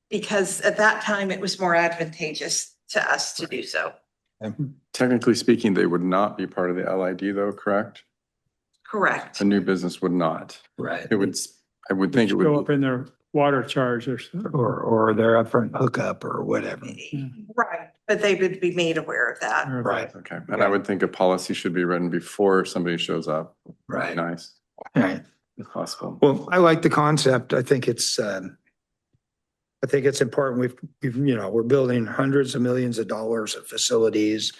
because at that time it was more advantageous to us to do so.
And technically speaking, they would not be part of the LID though, correct?
Correct.
A new business would not.
Right.
I would think it would
go up in their water charge
or their upfront hookup or whatever.
Right, but they would be made aware of that.
Right.
Okay. And I would think a policy should be written before somebody shows up.
Right.
Nice.
Right.
If possible.
Well, I like the concept. I think it's important. We're building hundreds of millions of dollars of facilities,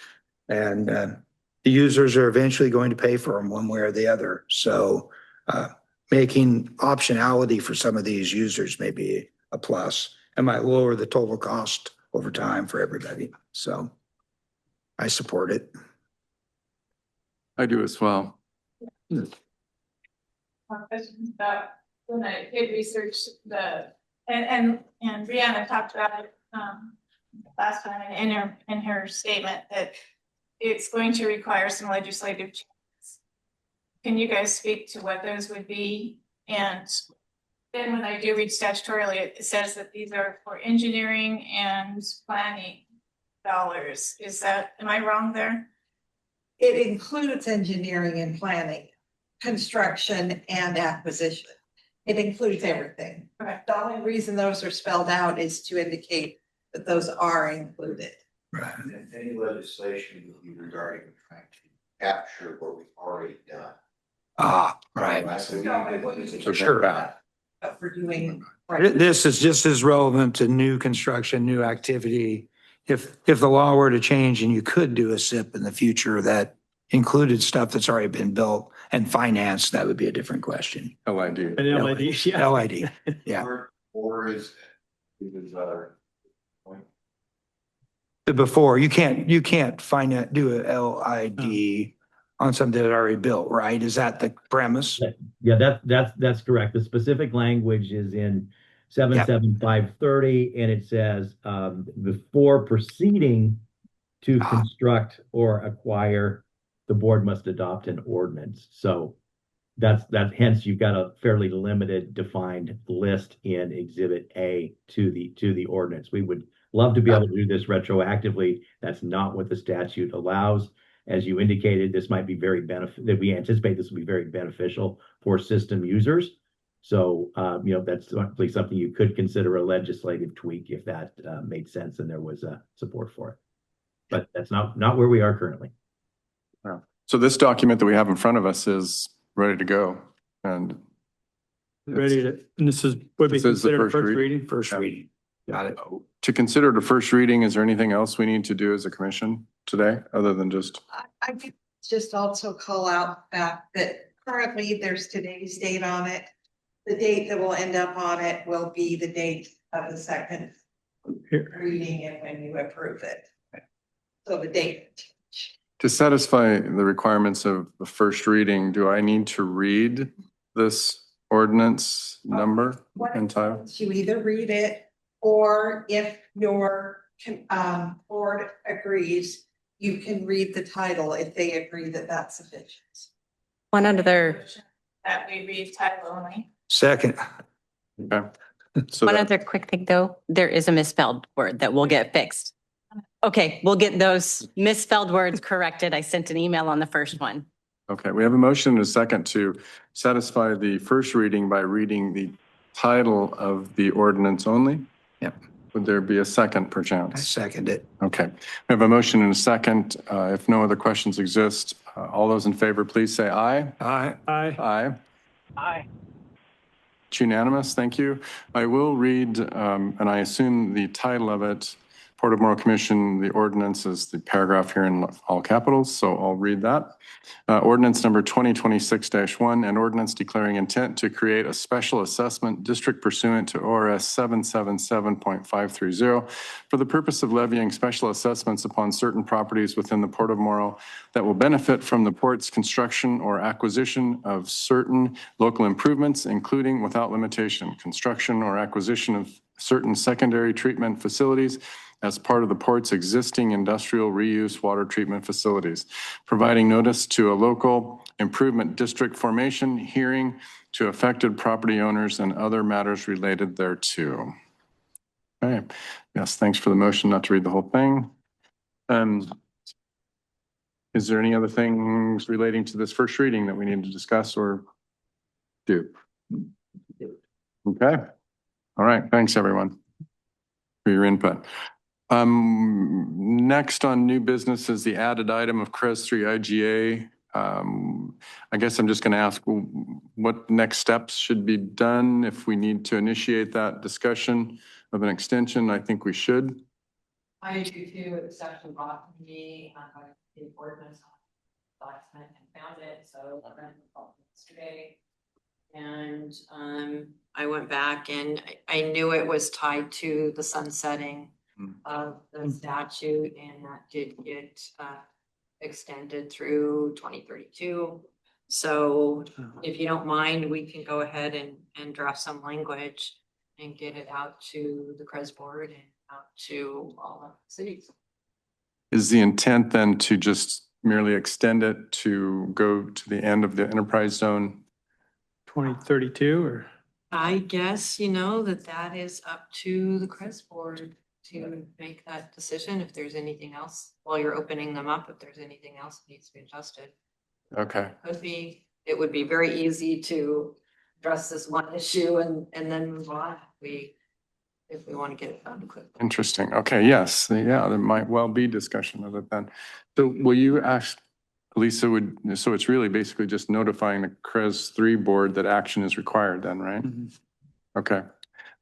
and the users are eventually going to pay for them one way or the other. So making optionality for some of these users may be a plus. It might lower the total cost over time for everybody. So I support it.
I do as well.
Questions about when I did research and Brianna talked about it last time in her statement that it's going to require some legislative changes. Can you guys speak to what those would be? And then when I do read statutorily, it says that these are for engineering and planning dollars. Am I wrong there?
It includes engineering and planning, construction and acquisition. It includes everything.
Okay.
The only reason those are spelled out is to indicate that those are included.
Right.
And any legislation would be regarding trying to capture what we've already done.
Right.
So
sure.
But we're doing.
This is just as relevant to new construction, new activity. If the law were to change and you could do a SIP in the future that included stuff that's already been built and financed, that would be a different question.
LID.
An LID, yeah.
LID, yeah.
Or is
Before, you can't do a LID on something that already built, right? Is that the premise?
Yeah, that's correct. The specific language is in 77530, and it says, before proceeding to construct or acquire, the board must adopt an ordinance. So that's hence you've got a fairly limited defined list in Exhibit A to the ordinance. We would love to be able to do this retroactively. That's not what the statute allows. As you indicated, this might be we anticipate this will be very beneficial for system users. So, that's certainly something you could consider a legislative tweak if that made sense and there was support for it. But that's not where we are currently.
So this document that we have in front of us is ready to go. And
And this would be
This is the
considered
first
first
read-
reading?
First reading. Got it.
to consider the first reading, is there anything else we need to do as a commission today, other than just?
I could just also call out the fact that currently there's today's date on it. The date that will end up on it will be the date of the second reading and when you approve it. So the date.
To satisfy the requirements of the first reading, do I need to read this ordinance number and title?
You either read it, or if your board agrees, you can read the title if they agree that that's sufficient.
One other,
That we read title only.
Second.
Okay. So
one
that-
other quick thing though, there is a misspelled word that will get fixed. Okay, we'll get those misspelled words corrected. I sent an email on the first one.
Okay, we have a motion and a second to satisfy the first reading by reading the title of the ordinance only.
Yep.
Would there be a second
I
perchance?
second it.
Okay, we have a motion and a second. If no other questions exist, all those in favor, please say aye.
Aye.
Aye.
Aye.
Aye.
It's unanimous. Thank you. I will read, and I assume the title of it, Port of Morrow Commission, the ordinance is the paragraph here in all capitals, so I'll read that. Ordinance number 2026-1, an ordinance declaring intent to create a special assessment district pursuant to ORS 777.530 for the purpose of levying special assessments upon certain properties within the Port of Morrow that will benefit from the port's construction or acquisition of certain local improvements, including without limitation, construction or acquisition of certain secondary treatment facilities as part of the port's existing industrial reuse water treatment facilities, providing notice to a local improvement district formation hearing to affected property owners and other matters related thereto. Okay, yes, thanks for the motion not to read the whole thing. Is there any other things relating to this first reading that we need to discuss or do? Okay, all right, thanks everyone for your input. Next on new business is the added item of CREZ 3 IGA. I guess I'm just going to ask what next steps should be done if we need to initiate that discussion of an extension. I think we should.
I do too. It's actually brought to me, the ordinance document and found it. So I read it yesterday.
And I went back and I knew it was tied to the sunsetting of the statute, and that did get extended through 2032. So if you don't mind, we can go ahead and draft some language and get it out to the CREZ board and out to all the cities.
Is the intent then to just merely extend it to go to the end of the enterprise zone?
2032 or?
I guess, that is up to the CREZ board to make that decision. If there's anything else, while you're opening them up, if there's anything else that needs to be adjusted.
Okay.
It would be very easy to address this one issue and then move on if we want to get it done quickly.
Interesting. Okay, yes, yeah, there might well be discussion of it then. So will you ask, Lisa so it's really basically just notifying the CREZ 3 board that action is required then, right? Okay.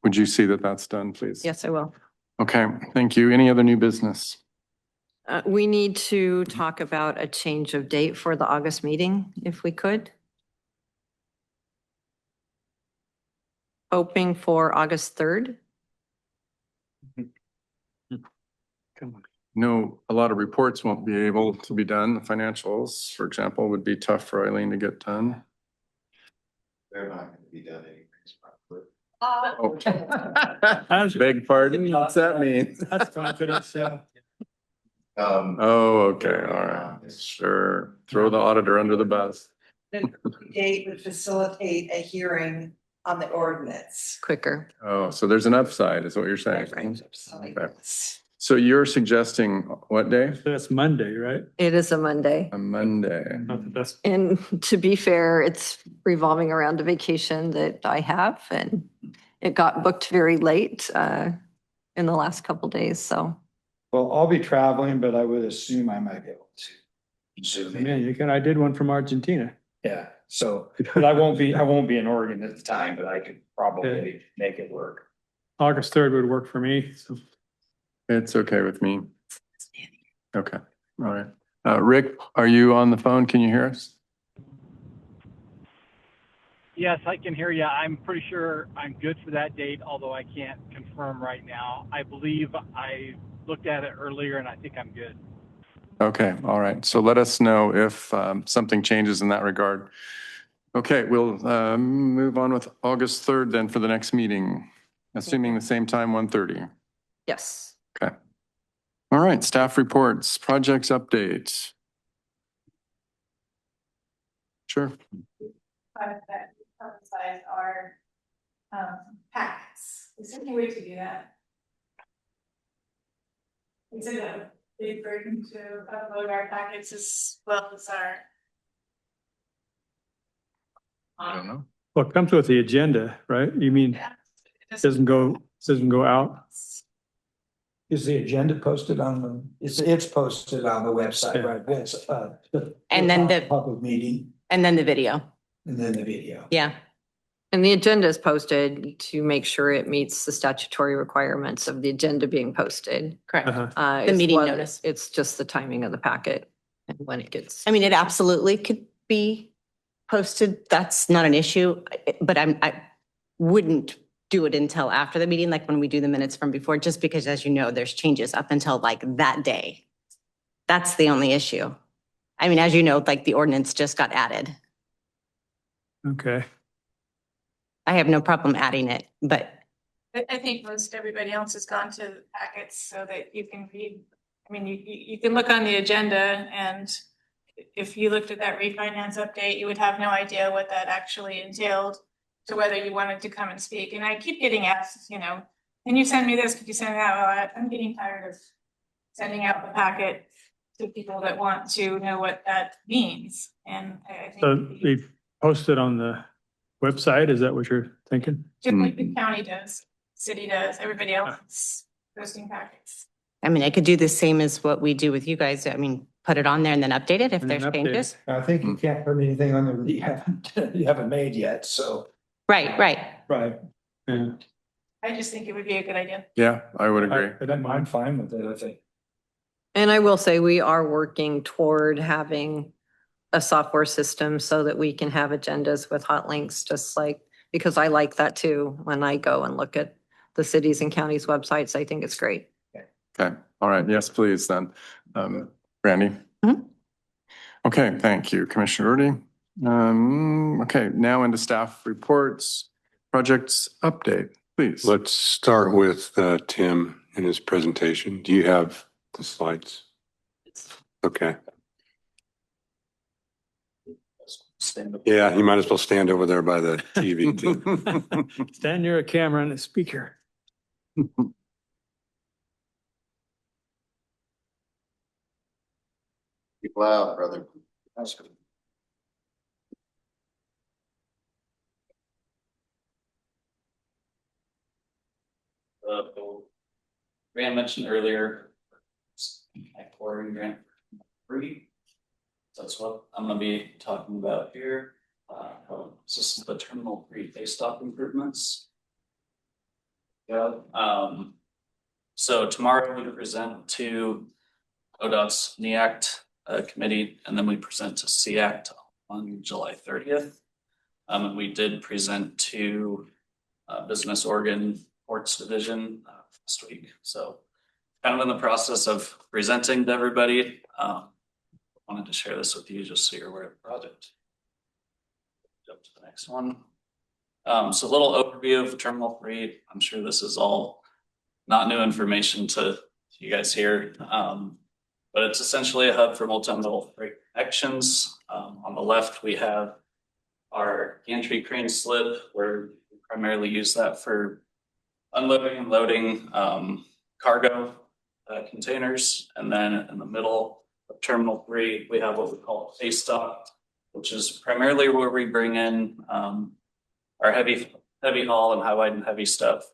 Would you see that that's done, please?
Yes, I will.
Okay, thank you. Any other new business?
We need to talk about a change of date for the August meeting, if we could. Hoping for August 3rd.
Come on.
No, a lot of reports won't be able to be done. The financials, for example, would be tough for Eileen to get done.
They're not gonna be done anyways, probably.
Oh. Beg pardon, what's that mean?
That's confidence, yeah.
Oh, okay, all right, sure. Throw the auditor under the bus.
The date would facilitate a hearing on the ordinance.
Quicker.
Oh, so there's an upside, is what you're saying?
Right.
Okay. So you're suggesting what day?
So that's Monday, right?
It is a Monday.
A Monday.
Not the best.
And to be fair, it's revolving around a vacation that I have, and it got booked very late in the last couple days, so.
Well, I'll be traveling, but I would assume I might be able to zoom in.
Yeah, you can. I did one from Argentina.
Yeah, so, but I won't be in Oregon at the time, but I could probably make it work.
August 3rd would work for me. So.
It's okay with me. Okay, all right. Rick, are you on the phone? Can you hear us?
Yes, I can hear you. I'm pretty sure I'm good for that date, although I can't confirm right now. I believe I looked at it earlier and I think I'm good.
Okay, all right. So let us know if something changes in that regard. Okay, we'll move on with August 3rd then for the next meeting, assuming the same time, 1:30.
Yes.
Okay. All right, staff reports, projects updates. Sure.
That publicize our packets. Is there any way to do that? Is it a big burden to upload our packets as well as our?
I don't know.
Well, it comes with the agenda, right? You mean, it doesn't go out?
Is the agenda posted on it's posted on the website, right? It's
And then the
public meeting
and then the video.
and then the video.
Yeah.
And the agenda is posted to make sure it meets the statutory requirements of the agenda being posted.
Correct.
Uh-huh.
The
It's
meeting
what-
notice.
It's just the timing of the packet and when it gets.
I mean, it absolutely could be posted. That's not an issue, but I wouldn't do it until after the meeting, like when we do the minutes from before, just because, as you know, there's changes up until like that day. That's the only issue. I mean, as you know, like the ordinance just got added.
Okay.
I have no problem adding it, but
I think most everybody else has gone to the packets so that you can read. I mean, you can look on the agenda, and if you looked at that refinance update, you would have no idea what that actually entailed, to whether you wanted to come and speak. And I keep getting asked, can you send me this? Could you send that? Well, I'm getting tired of sending out the packet to people that want to know what that means. And I think.
So they post it on the website. Is that what you're thinking?
Just like the county does, city does, everybody else is posting packets.
I mean, I could do the same as what we do with you guys. I mean, put it on there and then update it if
And
there's
then update it.
changes.
I think you can't put anything on there that you haven't made yet, so.
Right.
Right. Yeah.
I just think it would be a good idea.
Yeah, I would agree.
I'm fine with it, I think.
And I will say we are working toward having a software system so that we can have agendas with hot links, just like, because I like that too. When I go and look at the cities and counties websites, I think it's great.
Okay, all right, yes, please then. Randy?
Mhm.
Okay, thank you, Commissioner Rudy. Okay, now into staff reports, projects update, please.
Let's start with Tim and his presentation. Do you have the slides? Okay. Yeah, you might as well stand over there by the TV. Tim.
Stand near a camera and a speaker.
Keep loud, brother.
Grant mentioned earlier, pouring grant free. So that's what I'm going to be talking about here. This is the Terminal 3 face stop improvements. Yeah. So tomorrow we present to ODOT's NEACT committee, and then we present to SEACT on July 30th. And we did present to Business Oregon Ports Division last week. So kind of in the process of presenting to everybody. Wanted to share this with you just so you're aware of the project. Jump to the next one. So a little overview of Terminal 3. I'm sure this is all not new information to you guys here, but it's essentially a hub for multimodal freight connections. On the left, we have our gantry crane slip, where we primarily use that for unloading and loading cargo containers. And then in the middle of Terminal 3, we have what we call face stop, which is primarily where we bring in our heavy haul and high wide and heavy stuff.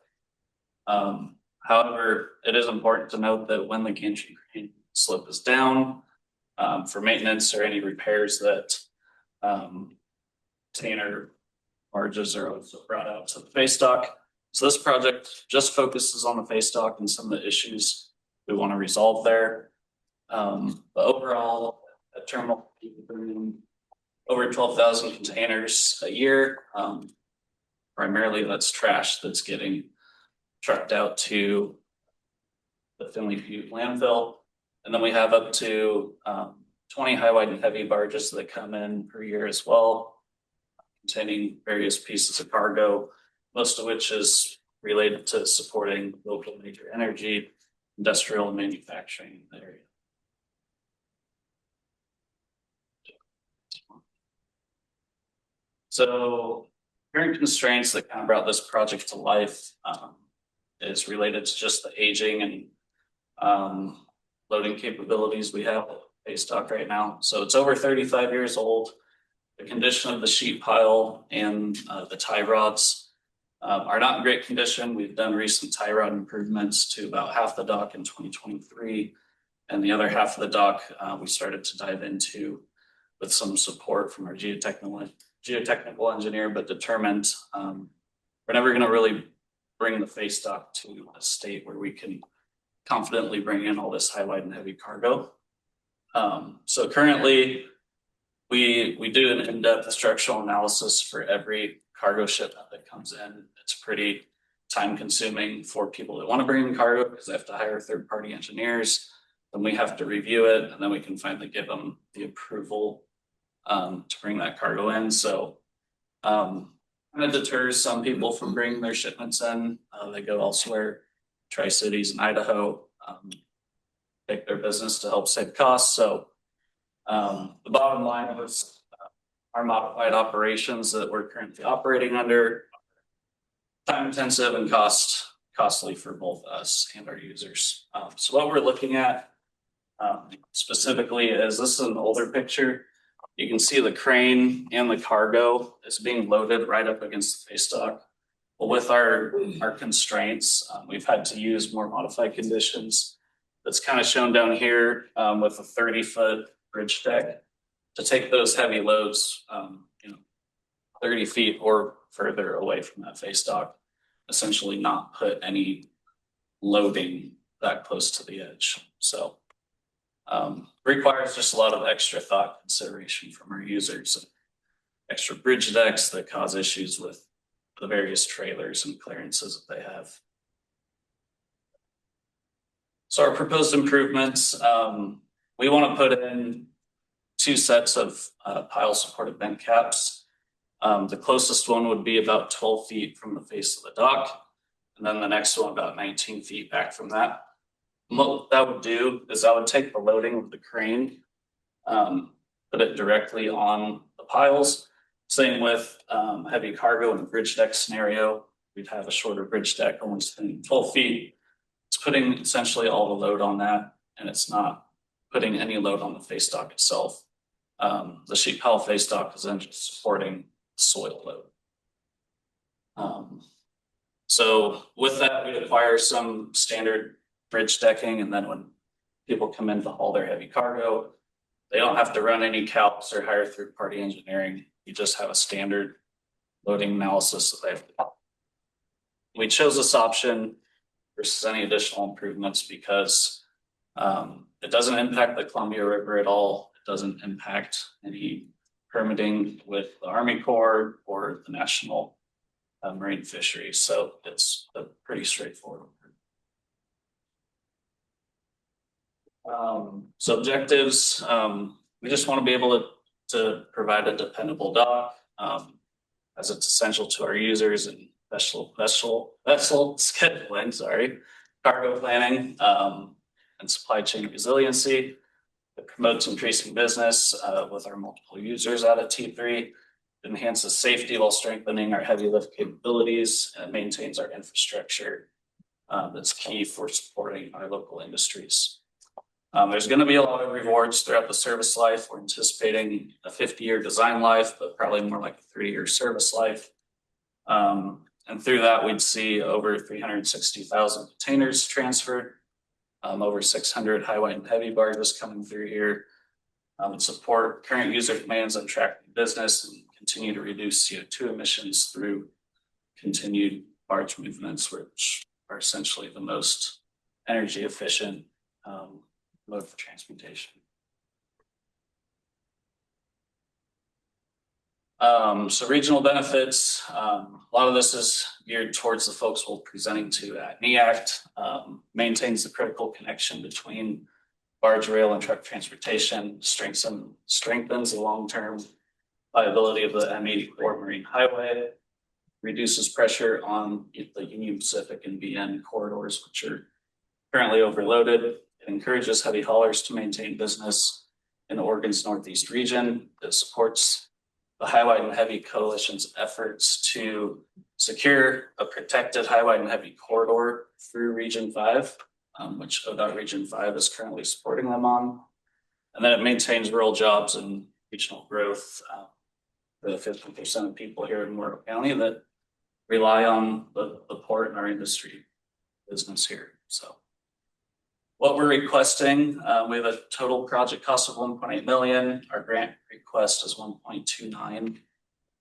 However, it is important to note that when the gantry crane slip is down for maintenance or any repairs, that container barges are also brought out to the face dock. So this project just focuses on the face dock and some of the issues we want to resolve there. But overall, at Terminal, we bring in over 12,000 containers a year. Primarily, that's trash that's getting trucked out to the Finley Butte landfill. And then we have up to 20 high, wide, and heavy barges that come in per year as well, containing various pieces of cargo, most of which is related to supporting local major energy, industrial, and manufacturing in the area. So current constraints that kind of brought this project to life is related to just the aging and loading capabilities we have at face dock right now. So it's over 35 years old. The condition of the sheet pile and the tie rods are not in great condition. We've done recent tie rod improvements to about half the dock in 2023. And the other half of the dock we started to dive into with some support from our geotechnical engineer, but determined we're never going to really bring the face dock to a state where we can confidently bring in all this high, wide, and heavy cargo. So currently, we do an in-depth structural analysis for every cargo shipment that comes in. It's pretty time consuming for people that want to bring in cargo because they have to hire third-party engineers. Then we have to review it, and then we can finally give them the approval to bring that cargo in. So kind of deters some people from bringing their shipments in. They go elsewhere, Tri-Cities and Idaho, take their business to help save costs. So the bottom line was our modified operations that we're currently operating under, time intensive and costly for both us and our users. So what we're looking at specifically is, this is an older picture. You can see the crane and the cargo is being loaded right up against the face dock. But with our constraints, we've had to use more modified conditions. That's kind of shown down here with a 30-foot bridge deck to take those heavy loads, 30 feet or further away from that face dock, essentially not put any loading that close to the edge. So
requires just a lot of extra thought consideration from our users. Extra bridge decks that cause issues with the various trailers and clearances that they have. So our proposed improvements, we want to put in 2 sets of pile supported vent caps. The closest one would be about 12 feet from the face of the dock, and then the next one about 19 feet back from that. And what that would do is I would take the loading of the crane, put it directly on the piles. Same with heavy cargo in a bridge deck scenario. We'd have a shorter bridge deck, almost 12 feet. It's putting essentially all the load on that, and it's not putting any load on the face dock itself. The sheet pile face dock is then just supporting soil load. So with that, we acquire some standard bridge decking, and then when people come in to haul their heavy cargo, they don't have to run any calcs or hire third-party engineering. You just have a standard loading analysis that they have to do. We chose this option versus any additional improvements because it doesn't impact the Columbia River at all. It doesn't impact any permitting with the Army Corps or the National Marine Fisheries. So it's a pretty straightforward. So objectives, we just want to be able to provide a dependable dock as it's essential to our users and vessel scheduling, cargo planning, and supply chain resiliency. It promotes increasing business with our multiple users out of T3. It enhances safety while strengthening our heavy lift capabilities, and maintains our infrastructure that's key for supporting our local industries. There's going to be a lot of rewards throughout the service life. We're anticipating a 50-year design life, but probably more like a 3-year service life. And through that, we'd see over 360,000 containers transferred, over 600 highway and heavy barges coming through here, and support current user demands on tracking business and continue to reduce CO2 emissions through continued barge movements, which are essentially the most energy efficient mode of transportation. So regional benefits, a lot of this is geared towards the folks we're presenting to at NEACT, maintains the critical connection between barge, rail, and truck transportation, strengthens the long-term viability of the M84 Marine Highway, reduces pressure on the Union Pacific and BN corridors, which are currently overloaded. It encourages heavy haulers to maintain business in Oregon's Northeast region. It supports the Highway and Heavy Coalition's efforts to secure a protected highway and heavy corridor through Region 5, which ODOT Region 5 is currently supporting them on. And then it maintains rural jobs and regional growth for the 50% of people here in Morrow County that rely on the port and our industry business here. So what we're requesting, we have a total project cost of $1.8 million. Our grant request is $1.29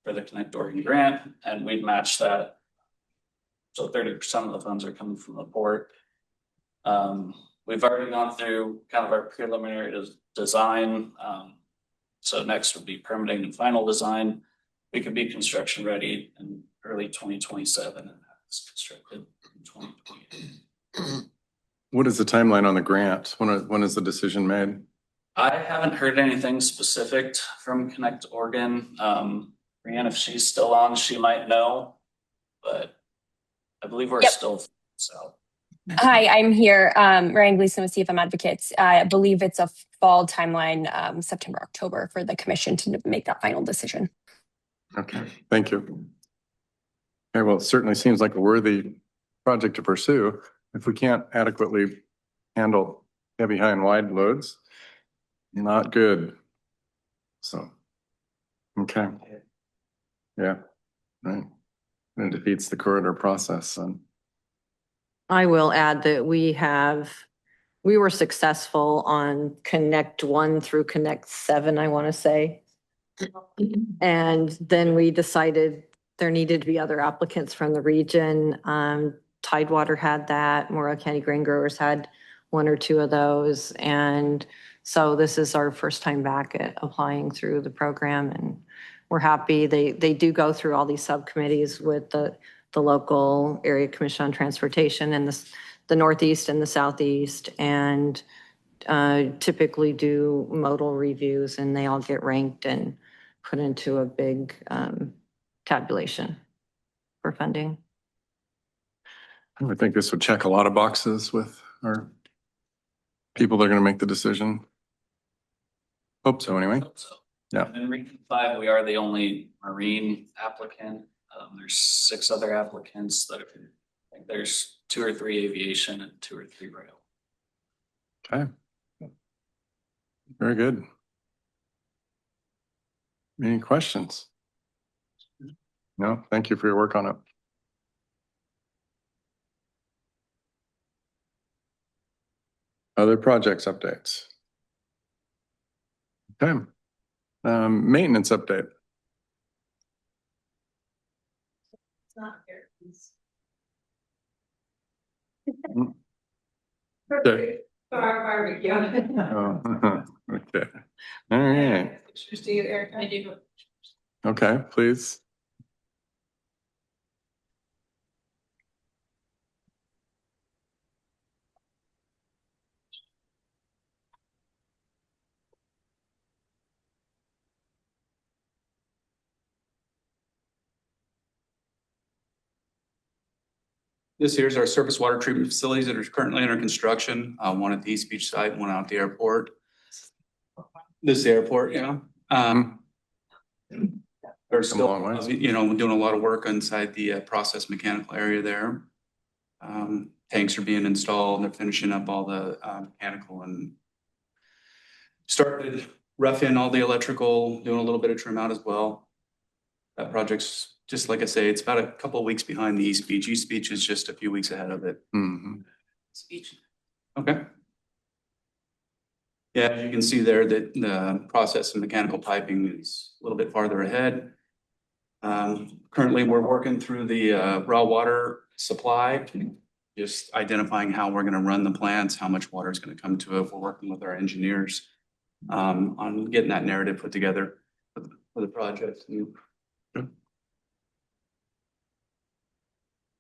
for the Connect Oregon grant, and we'd match that. So 30% of the funds are coming from the port. We've already gone through kind of our preliminary design. So next would be permitting and final design. We could be construction ready in early 2027 and have this constructed in 2028.
What is the timeline on the grant? When is the decision made?
I haven't heard anything specific from Connect Oregon. Brianne, if she's still on, she might know, but I believe we're still so.
Hi, I'm here. Ryan Gleason with CFM Advocates. I believe it's a fall timeline, September, October, for the commission to make that final decision.
Okay, thank you. Okay, well, it certainly seems like a worthy project to pursue. If we can't adequately handle heavy, high, and wide loads, not good. So, okay. Yeah, right. And it defeats the corridor process.
I will add that we were successful on Connect 1 through Connect 7, I want to say. And then we decided there needed to be other applicants from the region. Tidewater had that. Morrow County Grain Growers had 1 or 2 of those. And So this is our first time back at applying through the program, and we're happy. They do go through all these subcommittees with the local area commission on transportation and the Northeast and the Southeast, and typically do modal reviews, and they all get ranked and put into a big tabulation for funding.
I would think this would check a lot of boxes with our people that are going to make the decision. Hope so, anyway. Yeah.
And in Region 5, we are the only marine applicant. There's 6 other applicants that I think there's 2 or 3 aviation and 2 or 3 rail.
Okay. Very good. Any questions? No, thank you for your work on it. Other projects updates? Okay. Maintenance update.
It's not here.
Okay.
For our barbecue.
Oh, okay. All right.
Pictures to you, Eric. I do.
Okay, please.
This here's our surface water treatment facilities that are currently under construction. One at the East Beach site, one out at the airport. This is the airport, yeah. They're still, you know, doing a lot of work inside the process mechanical area there. Tanks are being installed. They're finishing up all the mechanical and started roughing all the electrical, doing a little bit of trim out as well. That project's, just like I say, it's about a couple of weeks behind the East Beach. East Beach is just a few weeks ahead of it.
Mm-hmm.
Beach. Okay. Yeah, as you can see there that the process and mechanical piping is a little bit farther ahead. Currently, we're working through the raw water supply, just identifying how we're going to run the plants, how much water is going to come to it. We're working with our engineers on getting that narrative put together for the project.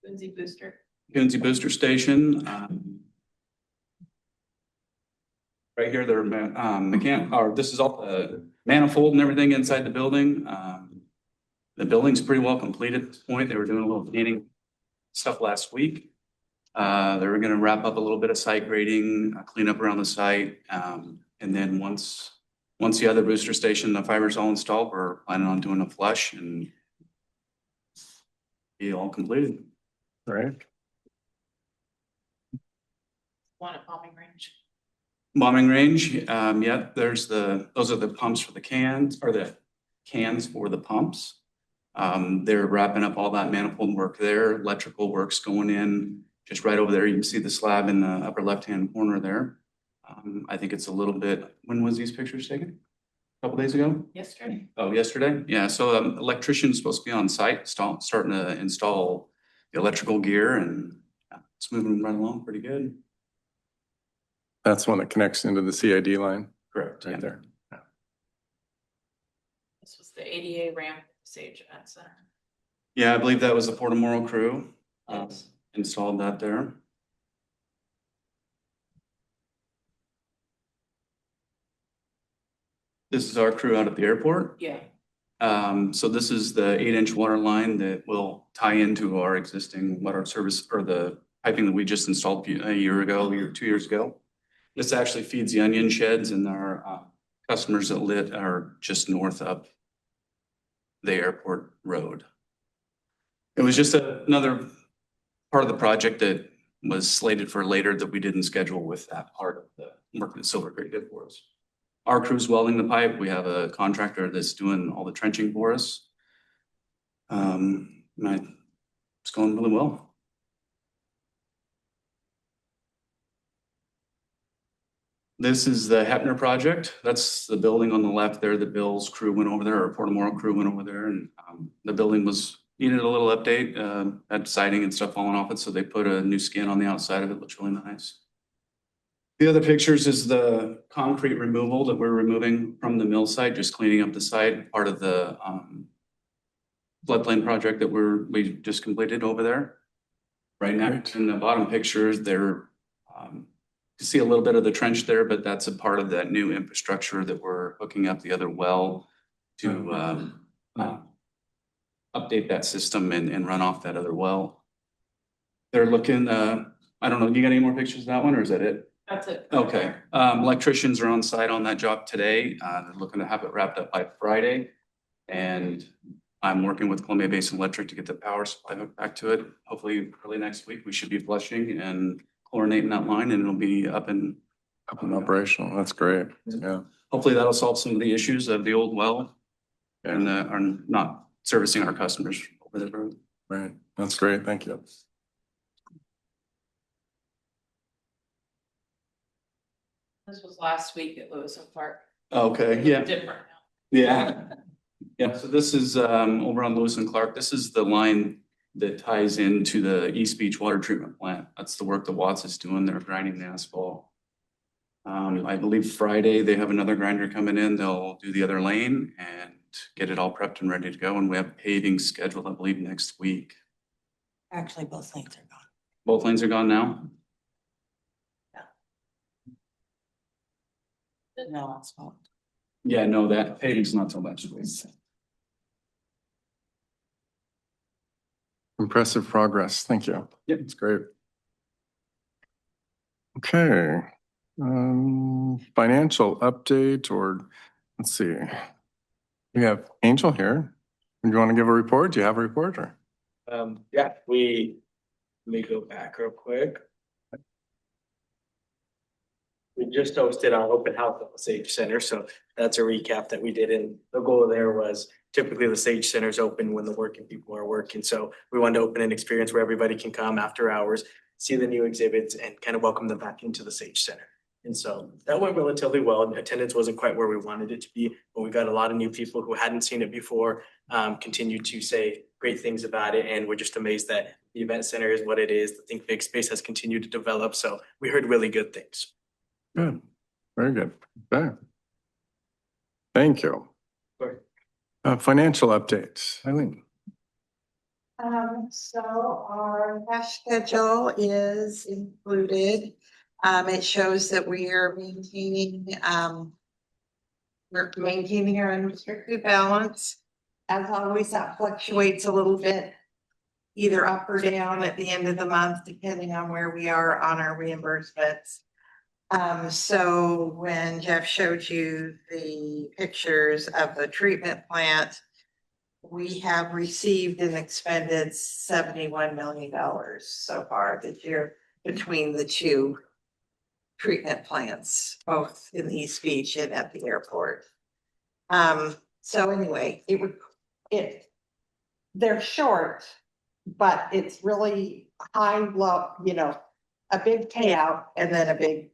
Lindsay Booster.
Guernsey Booster Station. Right here, they're this is all the manifold and everything inside the building. The building's pretty well complete at this point. They were doing a little painting stuff last week. They were going to wrap up a little bit of site grading, clean up around the site. And then once the other booster station, the fiber's all installed, we're planning on doing a flush and be all completed.
All right.
One at bombing range.
Bombing range, yeah, those are the pumps for the cans, or the cans for the pumps. They're wrapping up all that manifold work there. Electrical work's going in just right over there. You can see the slab in the upper left-hand corner there. I think it's a little bit, when was these pictures taken? A couple days ago?
Yesterday.
Oh, yesterday? Yeah, so electrician's supposed to be on site, starting to install the electrical gear, and it's moving right along pretty good.
That's the one that connects into the CID line.
Correct.
Right there. Yeah.
This was the ADA ramp at the Sage Event Center.
Yeah, I believe that was the Port of Morrow crew.
Yes.
Installed that there. This is our crew out at the airport.
Yeah.
So this is the 8-inch water line that will tie into our existing water service, or the piping that we just installed a year ago, 2 years ago. This actually feeds the onion sheds, and our customers that are just north of the airport road. It was just another part of the project that was slated for later that we didn't schedule with that part of the work that Silver Creek did for us. Our crew's welding the pipe. We have a contractor that's doing all the trenching for us. It's going really well. This is the Hepner project. That's the building on the left there. The Bill's crew went over there, or Port of Morrow crew went over there, and the building needed a little update. Had siding and stuff falling off it, so they put a new skin on the outside of it. Looks really nice. The other pictures is the concrete removal that we're removing from the mill site, just cleaning up the site, part of the floodplain project that we just completed over there. Right now, in the bottom pictures, there, you see a little bit of the trench there, but that's a part of that new infrastructure that we're hooking up the other well to update that system and run off that other well. They're looking, I don't know, you got any more pictures of that one or is that it?
That's it.
Okay, electricians are on site on that job today. They're looking to have it wrapped up by Friday. And I'm working with Columbia Basin Electric to get the power supply hooked back to it. Hopefully early next week, we should be flushing and chlorinating that line and it'll be up and
operational. That's great. Yeah.
Hopefully that'll solve some of the issues of the old well and are not servicing our customers over the road.
Right. That's great. Thank you.
This was last week at Lewis and Clark.
Okay, yeah.
Different.
Yeah. Yeah, so this is over on Lewis and Clark. This is the line that ties into the East Beach Water Treatment Plant. That's the work that Watts is doing. They're grinding the asphalt. I believe Friday they have another grinder coming in. They'll do the other lane and get it all prepped and ready to go. And we have paving scheduled, I believe, next week.
Actually, both lanes are gone.
Both lanes are gone now?
No asphalt.
Yeah, no, that paving's not so much.
Impressive progress. Thank you.
Yeah,
it's great. Okay. Financial update or let's see. We have Angel here. Do you want to give a report? Do you have a report or?
Yeah, let me go back real quick. We just hosted our open house at the Sage Center, so that's a recap that we did. And the goal there was typically the Sage Center's open when the working people are working. So we wanted to open an experience where everybody can come after hours, see the new exhibits and kind of welcome them back into the Sage Center. And so that went relatively well. Attendance wasn't quite where we wanted it to be, but we got a lot of new people who hadn't seen it before, continued to say great things about it. And we're just amazed that the event center is what it is. The Think Big space has continued to develop. So we heard really good things.
Good. Very good. Okay. Thank you.
Sure.
Financial updates. Eileen.
So our cash schedule is included. It shows that we are maintaining our unrestricted balance. As always, that fluctuates a little bit, either up or down at the end of the month, depending on where we are on our reimbursements. So when Jeff showed you the pictures of the treatment plant, we have received and expended $71 million so far this year between the two treatment plants, both in the East Beach and at the airport. So anyway, they're short, but it's really high, low, a big payout and then a big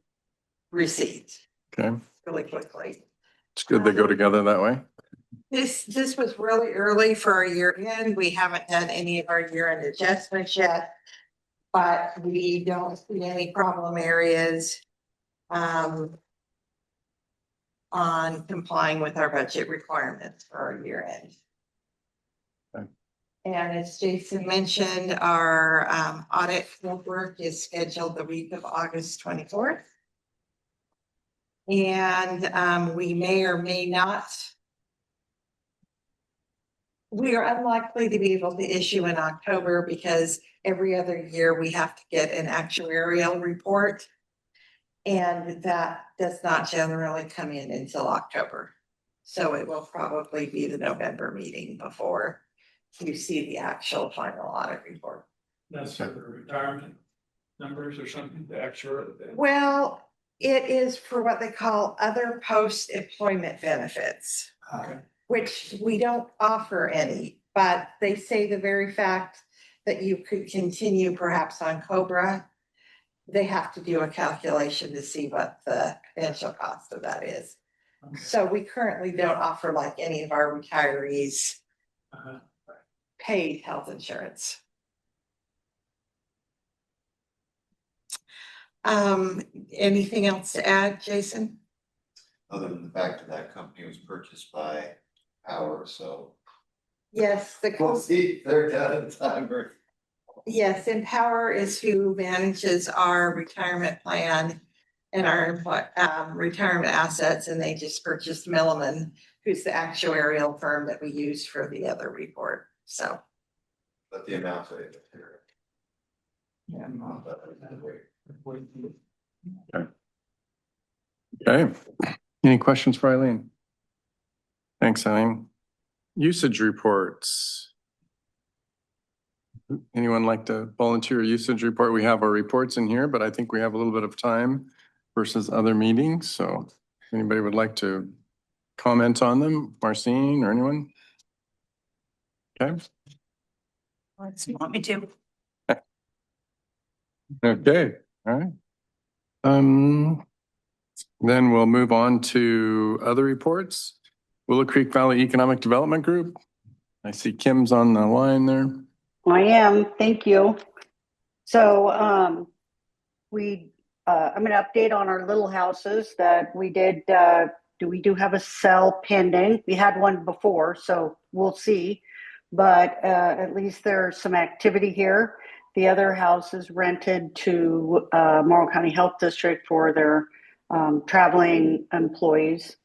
receipt
Okay.
really quickly.
It's good they go together that way.
This was really early for our year end. We haven't done any of our year end adjustments yet, but we don't see any problem areas on complying with our budget requirements for our year end.
Okay.
And as Jason mentioned, our audit work is scheduled the week of August 24th. And we may or may not. We are unlikely to be able to issue in October because every other year we have to get an actuarial report. And that does not generally come in until October. So it will probably be the November meeting before you see the actual final audit report.
That's for the retirement numbers or something, the extra.
Well, it is for what they call other post-employment benefits, which we don't offer any, but they say the very fact that you could continue perhaps on COBRA, they have to do a calculation to see what the potential cost of that is. Okay. So we currently don't offer like any of our retirees paid health insurance. Anything else to add, Jason?
Other than the fact that that company was purchased by Power, so.
Yes,
We'll see if they're done in time or.
yes, Empower is who manages our retirement plan and our retirement assets, and they just purchased Milliman, who's the actuarial firm that we used for the other report, so.
But the amounts are here.
Yeah.
Okay. Any questions for Eileen? Thanks, Eileen. Usage reports. Anyone like to volunteer a usage report? We have our reports in here, but I think we have a little bit of time versus other meetings. So if anybody would like to comment on them, Marcine or anyone? Okay.
Want me to?
Okay, all right. Then we'll move on to other reports. Willow Creek Valley Economic Development Group. I see Kim's on the line there.
I am, thank you. So I'm going to update on our little houses that we did. We do have a sale pending. We had one before, so we'll see. But at least there's some activity here. The other house is rented to Morrow County Health District for their traveling employees.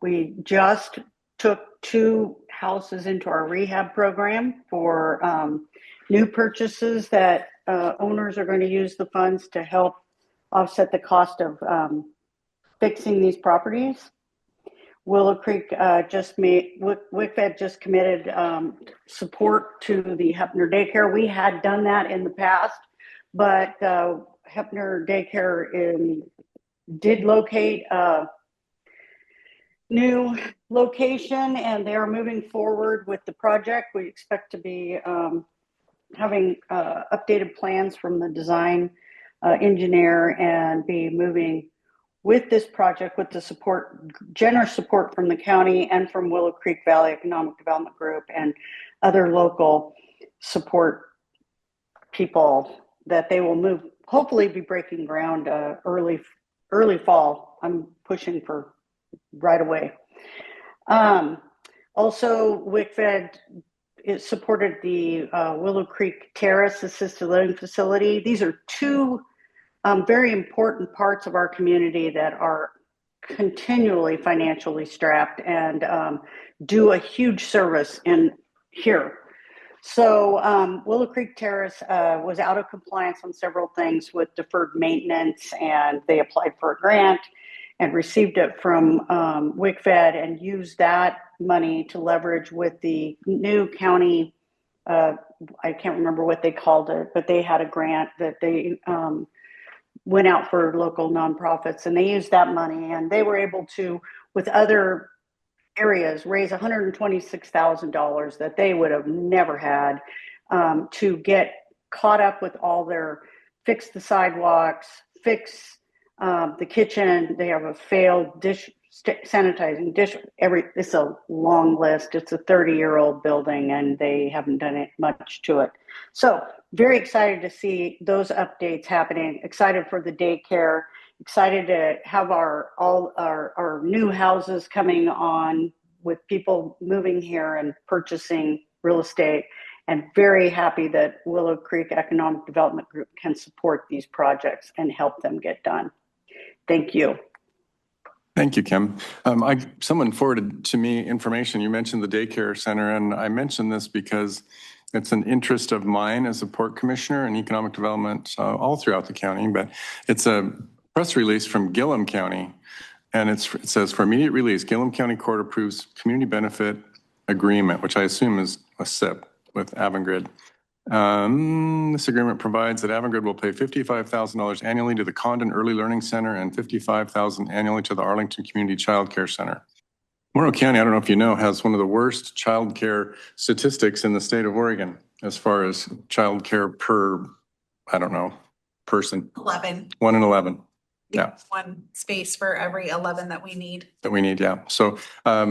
We just took 2 houses into our rehab program for new purchases that owners are going to use the funds to help offset the cost of fixing these properties. Willow Creek WICFED just committed support to the Hepner Daycare. We had done that in the past, but Hepner Daycare did locate a new location and they are moving forward with the project. We expect to be having updated plans from the design engineer and be moving with this project with the generous support from the county and from Willow Creek Valley Economic Development Group and other local support people, that they will hopefully be breaking ground early fall. I'm pushing for right away. Also, WICFED supported the Willow Creek Terrace Assisted Living Facility. These are 2 very important parts of our community that are continually financially strapped and do a huge service in here. So Willow Creek Terrace was out of compliance on several things with deferred maintenance, and they applied for a grant and received it from WICFED and used that money to leverage with the new county. I can't remember what they called it, but they had a grant that they went out for local nonprofits, and they used that money, and they were able to, with other areas, raise $126,000 that they would have never had to get caught up with all their fix the sidewalks, fix the kitchen. They have a failed sanitizing dish. It's a long list. It's a 30-year-old building, and they haven't done much to it. So very excited to see those updates happening. Excited for the daycare. Excited to have all our new houses coming on with people moving here and purchasing real estate, and very happy that Willow Creek Economic Development Group can support these projects and help them get done. Thank you.
Thank you, Kim. Someone forwarded to me information. You mentioned the daycare center, and I mentioned this because it's an interest of mine as a port commissioner and economic development all throughout the county, but it's a press release from Gillum County, and it says, for immediate release, Gillum County Court approves community benefit agreement, which I assume is a SIP with Avangrid. This agreement provides that Avangrid will pay $55,000 annually to the Condon Early Learning Center and $55,000 annually to the Arlington Community Child Care Center. Morrow County, I don't know if you know, has one of the worst child care statistics in the state of Oregon as far as child care per, I don't know, person.
11.
1 in 11. Yeah.
1 space for every 11 that we need.
Yeah. So I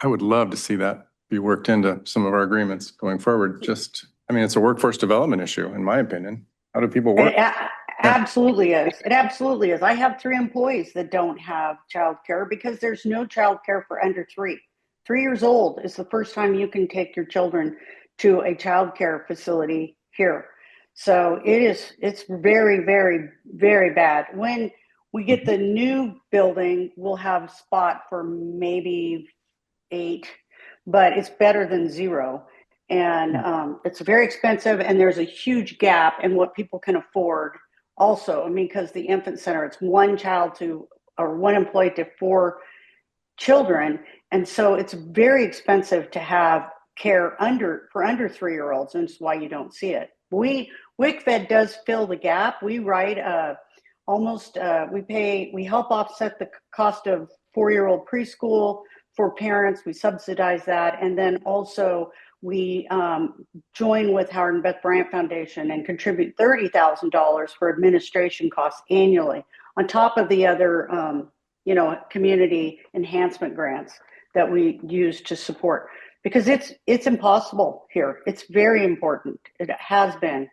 would love to see that be worked into some of our agreements going forward. It's a workforce development issue, in my opinion. How do people work?
Absolutely is. It absolutely is. I have 3 employees that don't have childcare because there's no childcare for under 3. 3 years old is the first time you can take your children to a childcare facility here. So it's very, very, very bad. When we get the new building, we'll have spot for maybe 8, but it's better than 0. And it's very expensive, and there's a huge gap in what people can afford. Also, I mean, because the infant center, it's 1 child to, or 1 employee to 4 children, and so it's very expensive to have care for under 3-year-olds, and it's why you don't see it. WICFED does fill the gap. We write we help offset the cost of 4-year-old preschool for parents. We subsidize that, and then also we join with Howard and Beth Bryant Foundation and contribute $30,000 for administration costs annually, on top of the other community enhancement grants that we use to support, because it's impossible here. It's very important. It has been.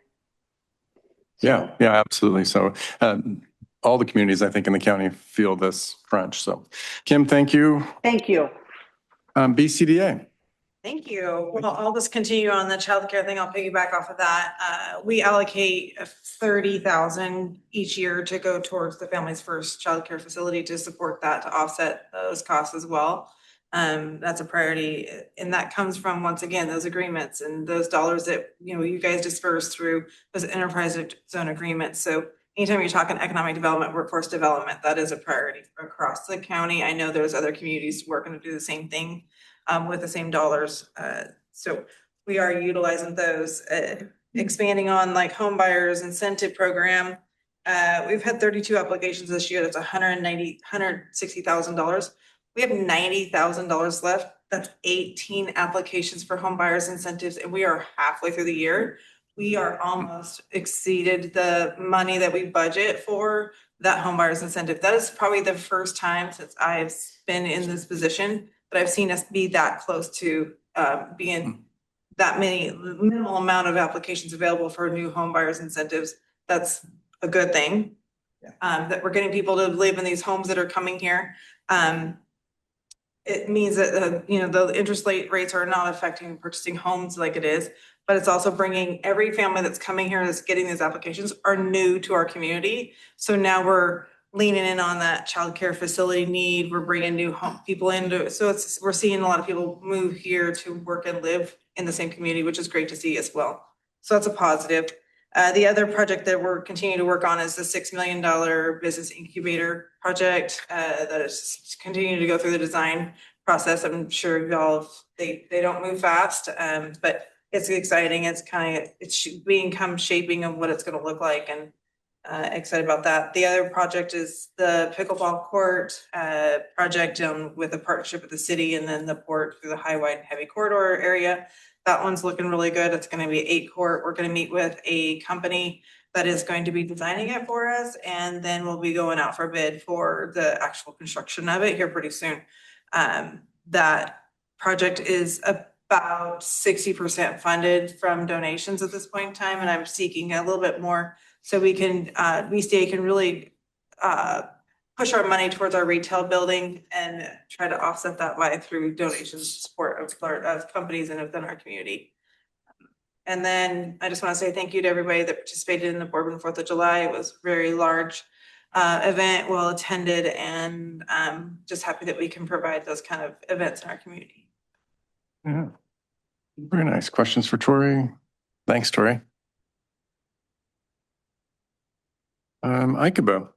Yeah, absolutely. So all the communities, I think, in the county feel this crunch. So Kim, thank you.
Thank you.
BCDA.
Thank you. Well, I'll just continue on the childcare thing. I'll piggyback off of that. We allocate 30,000 each year to go towards the Families First childcare facility to support that, to offset those costs as well. That's a priority, and that comes from, once again, those agreements and those dollars that you guys disperse through those enterprise zone agreements. So anytime you're talking economic development, workforce development, that is a priority across the county. I know there's other communities working to do the same thing with the same dollars. So we are utilizing those, expanding on like home buyers incentive program. We've had 32 applications this year. That's $160,000. We have $90,000 left. That's 18 applications for home buyers incentives, and we are halfway through the year. We are almost exceeded the money that we budget for that home buyers incentive. That is probably the first time since I've been in this position that I've seen us be that close to being that minimal amount of applications available for new home buyers incentives. That's a good thing. That we're getting people to live in these homes that are coming here. It means that the interest rates are not affecting purchasing homes like it is, but it's also bringing every family that's coming here that's getting these applications are new to our community. So now we're leaning in on that childcare facility need. We're bringing new people into, so we're seeing a lot of people move here to work and live in the same community, which is great to see as well. So that's a positive. The other project that we're continuing to work on is the $6 million business incubator project that is continuing to go through the design process. I'm sure y'all, they don't move fast, but it's exciting. It's become shaping of what it's going to look like, and excited about that. The other project is the pickleball court project with a partnership with the city and then the port through the high, wide, and heavy corridor area. That one's looking really good. It's going to be 8 court. We're going to meet with a company that is going to be designing it for us, and then we'll be going out for bid for the actual construction of it here pretty soon. That project is about 60% funded from donations at this point in time, and I'm seeking a little bit more so we can, VCA can really push our money towards our retail building and try to offset that through donations support of companies and within our community. And then I just want to say thank you to everybody that participated in the Bourbon 4th of July. It was a very large event, well attended, and just happy that we can provide those kind of events in our community.
Yeah, very nice. Questions for Tori? Thanks, Tori. Ikubo.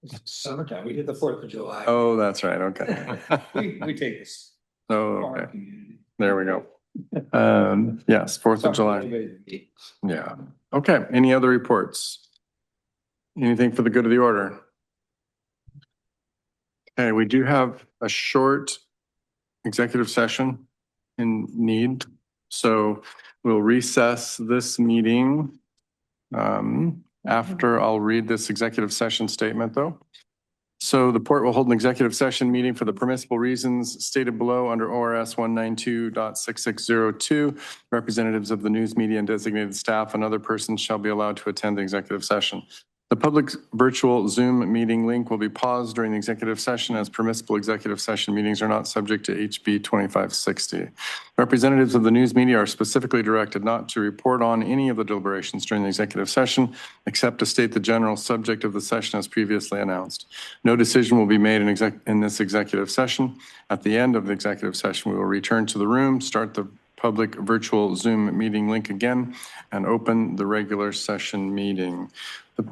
It's summertime. We did the 4th of July.
Oh, that's right. Okay.
we take this.
Oh, okay. There we go. Yes, 4th of July. Yeah. Okay. Any other reports? Anything for the good of the order? Okay, we do have a short executive session in need. So we'll recess this meeting. After I'll read this executive session statement though. So the port will hold an executive session meeting for the permissible reasons stated below under ORS 192.6602. Representatives of the news media and designated staff and other persons shall be allowed to attend the executive session. The public virtual Zoom meeting link will be paused during the executive session as permissible executive session meetings are not subject to HB 2560. Representatives of the news media are specifically directed not to report on any of the deliberations during the executive session, except to state the general subject of the session as previously announced. No decision will be made in this executive session. At the end of the executive session, we will return to the room, start the public virtual Zoom meeting link again, and open the regular session meeting. The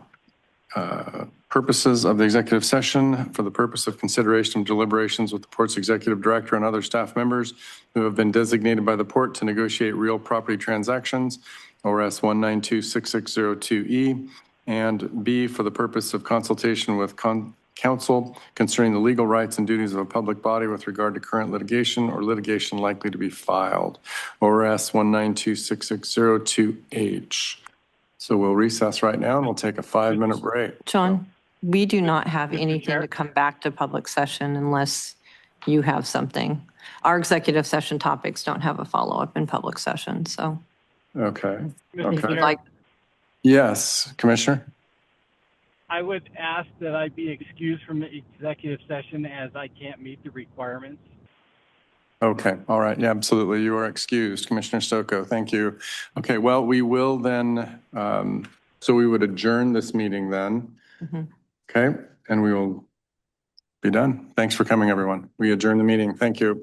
purposes of the executive session for the purpose of consideration of deliberations with the port's executive director and other staff members who have been designated by the port to negotiate real property transactions, ORS 1926602E, and B, for the purpose of consultation with counsel concerning the legal rights and duties of a public body with regard to current litigation or litigation likely to be filed, ORS 1926602H. So we'll recess right now and we'll take a 5-minute break.
John, we do not have anything to come back to public session unless you have something. Our executive session topics don't have a follow-up in public session, so.
Okay.
If you'd like,
Yes, Commissioner?
I would ask that I be excused from the executive session as I can't meet the requirements.
Okay, all right. Yeah, absolutely. You are excused, Commissioner Soko. Thank you. Okay, well, we will then, so we would adjourn this meeting then. Okay, and we will be done. Thanks for coming, everyone. We adjourn the meeting. Thank you.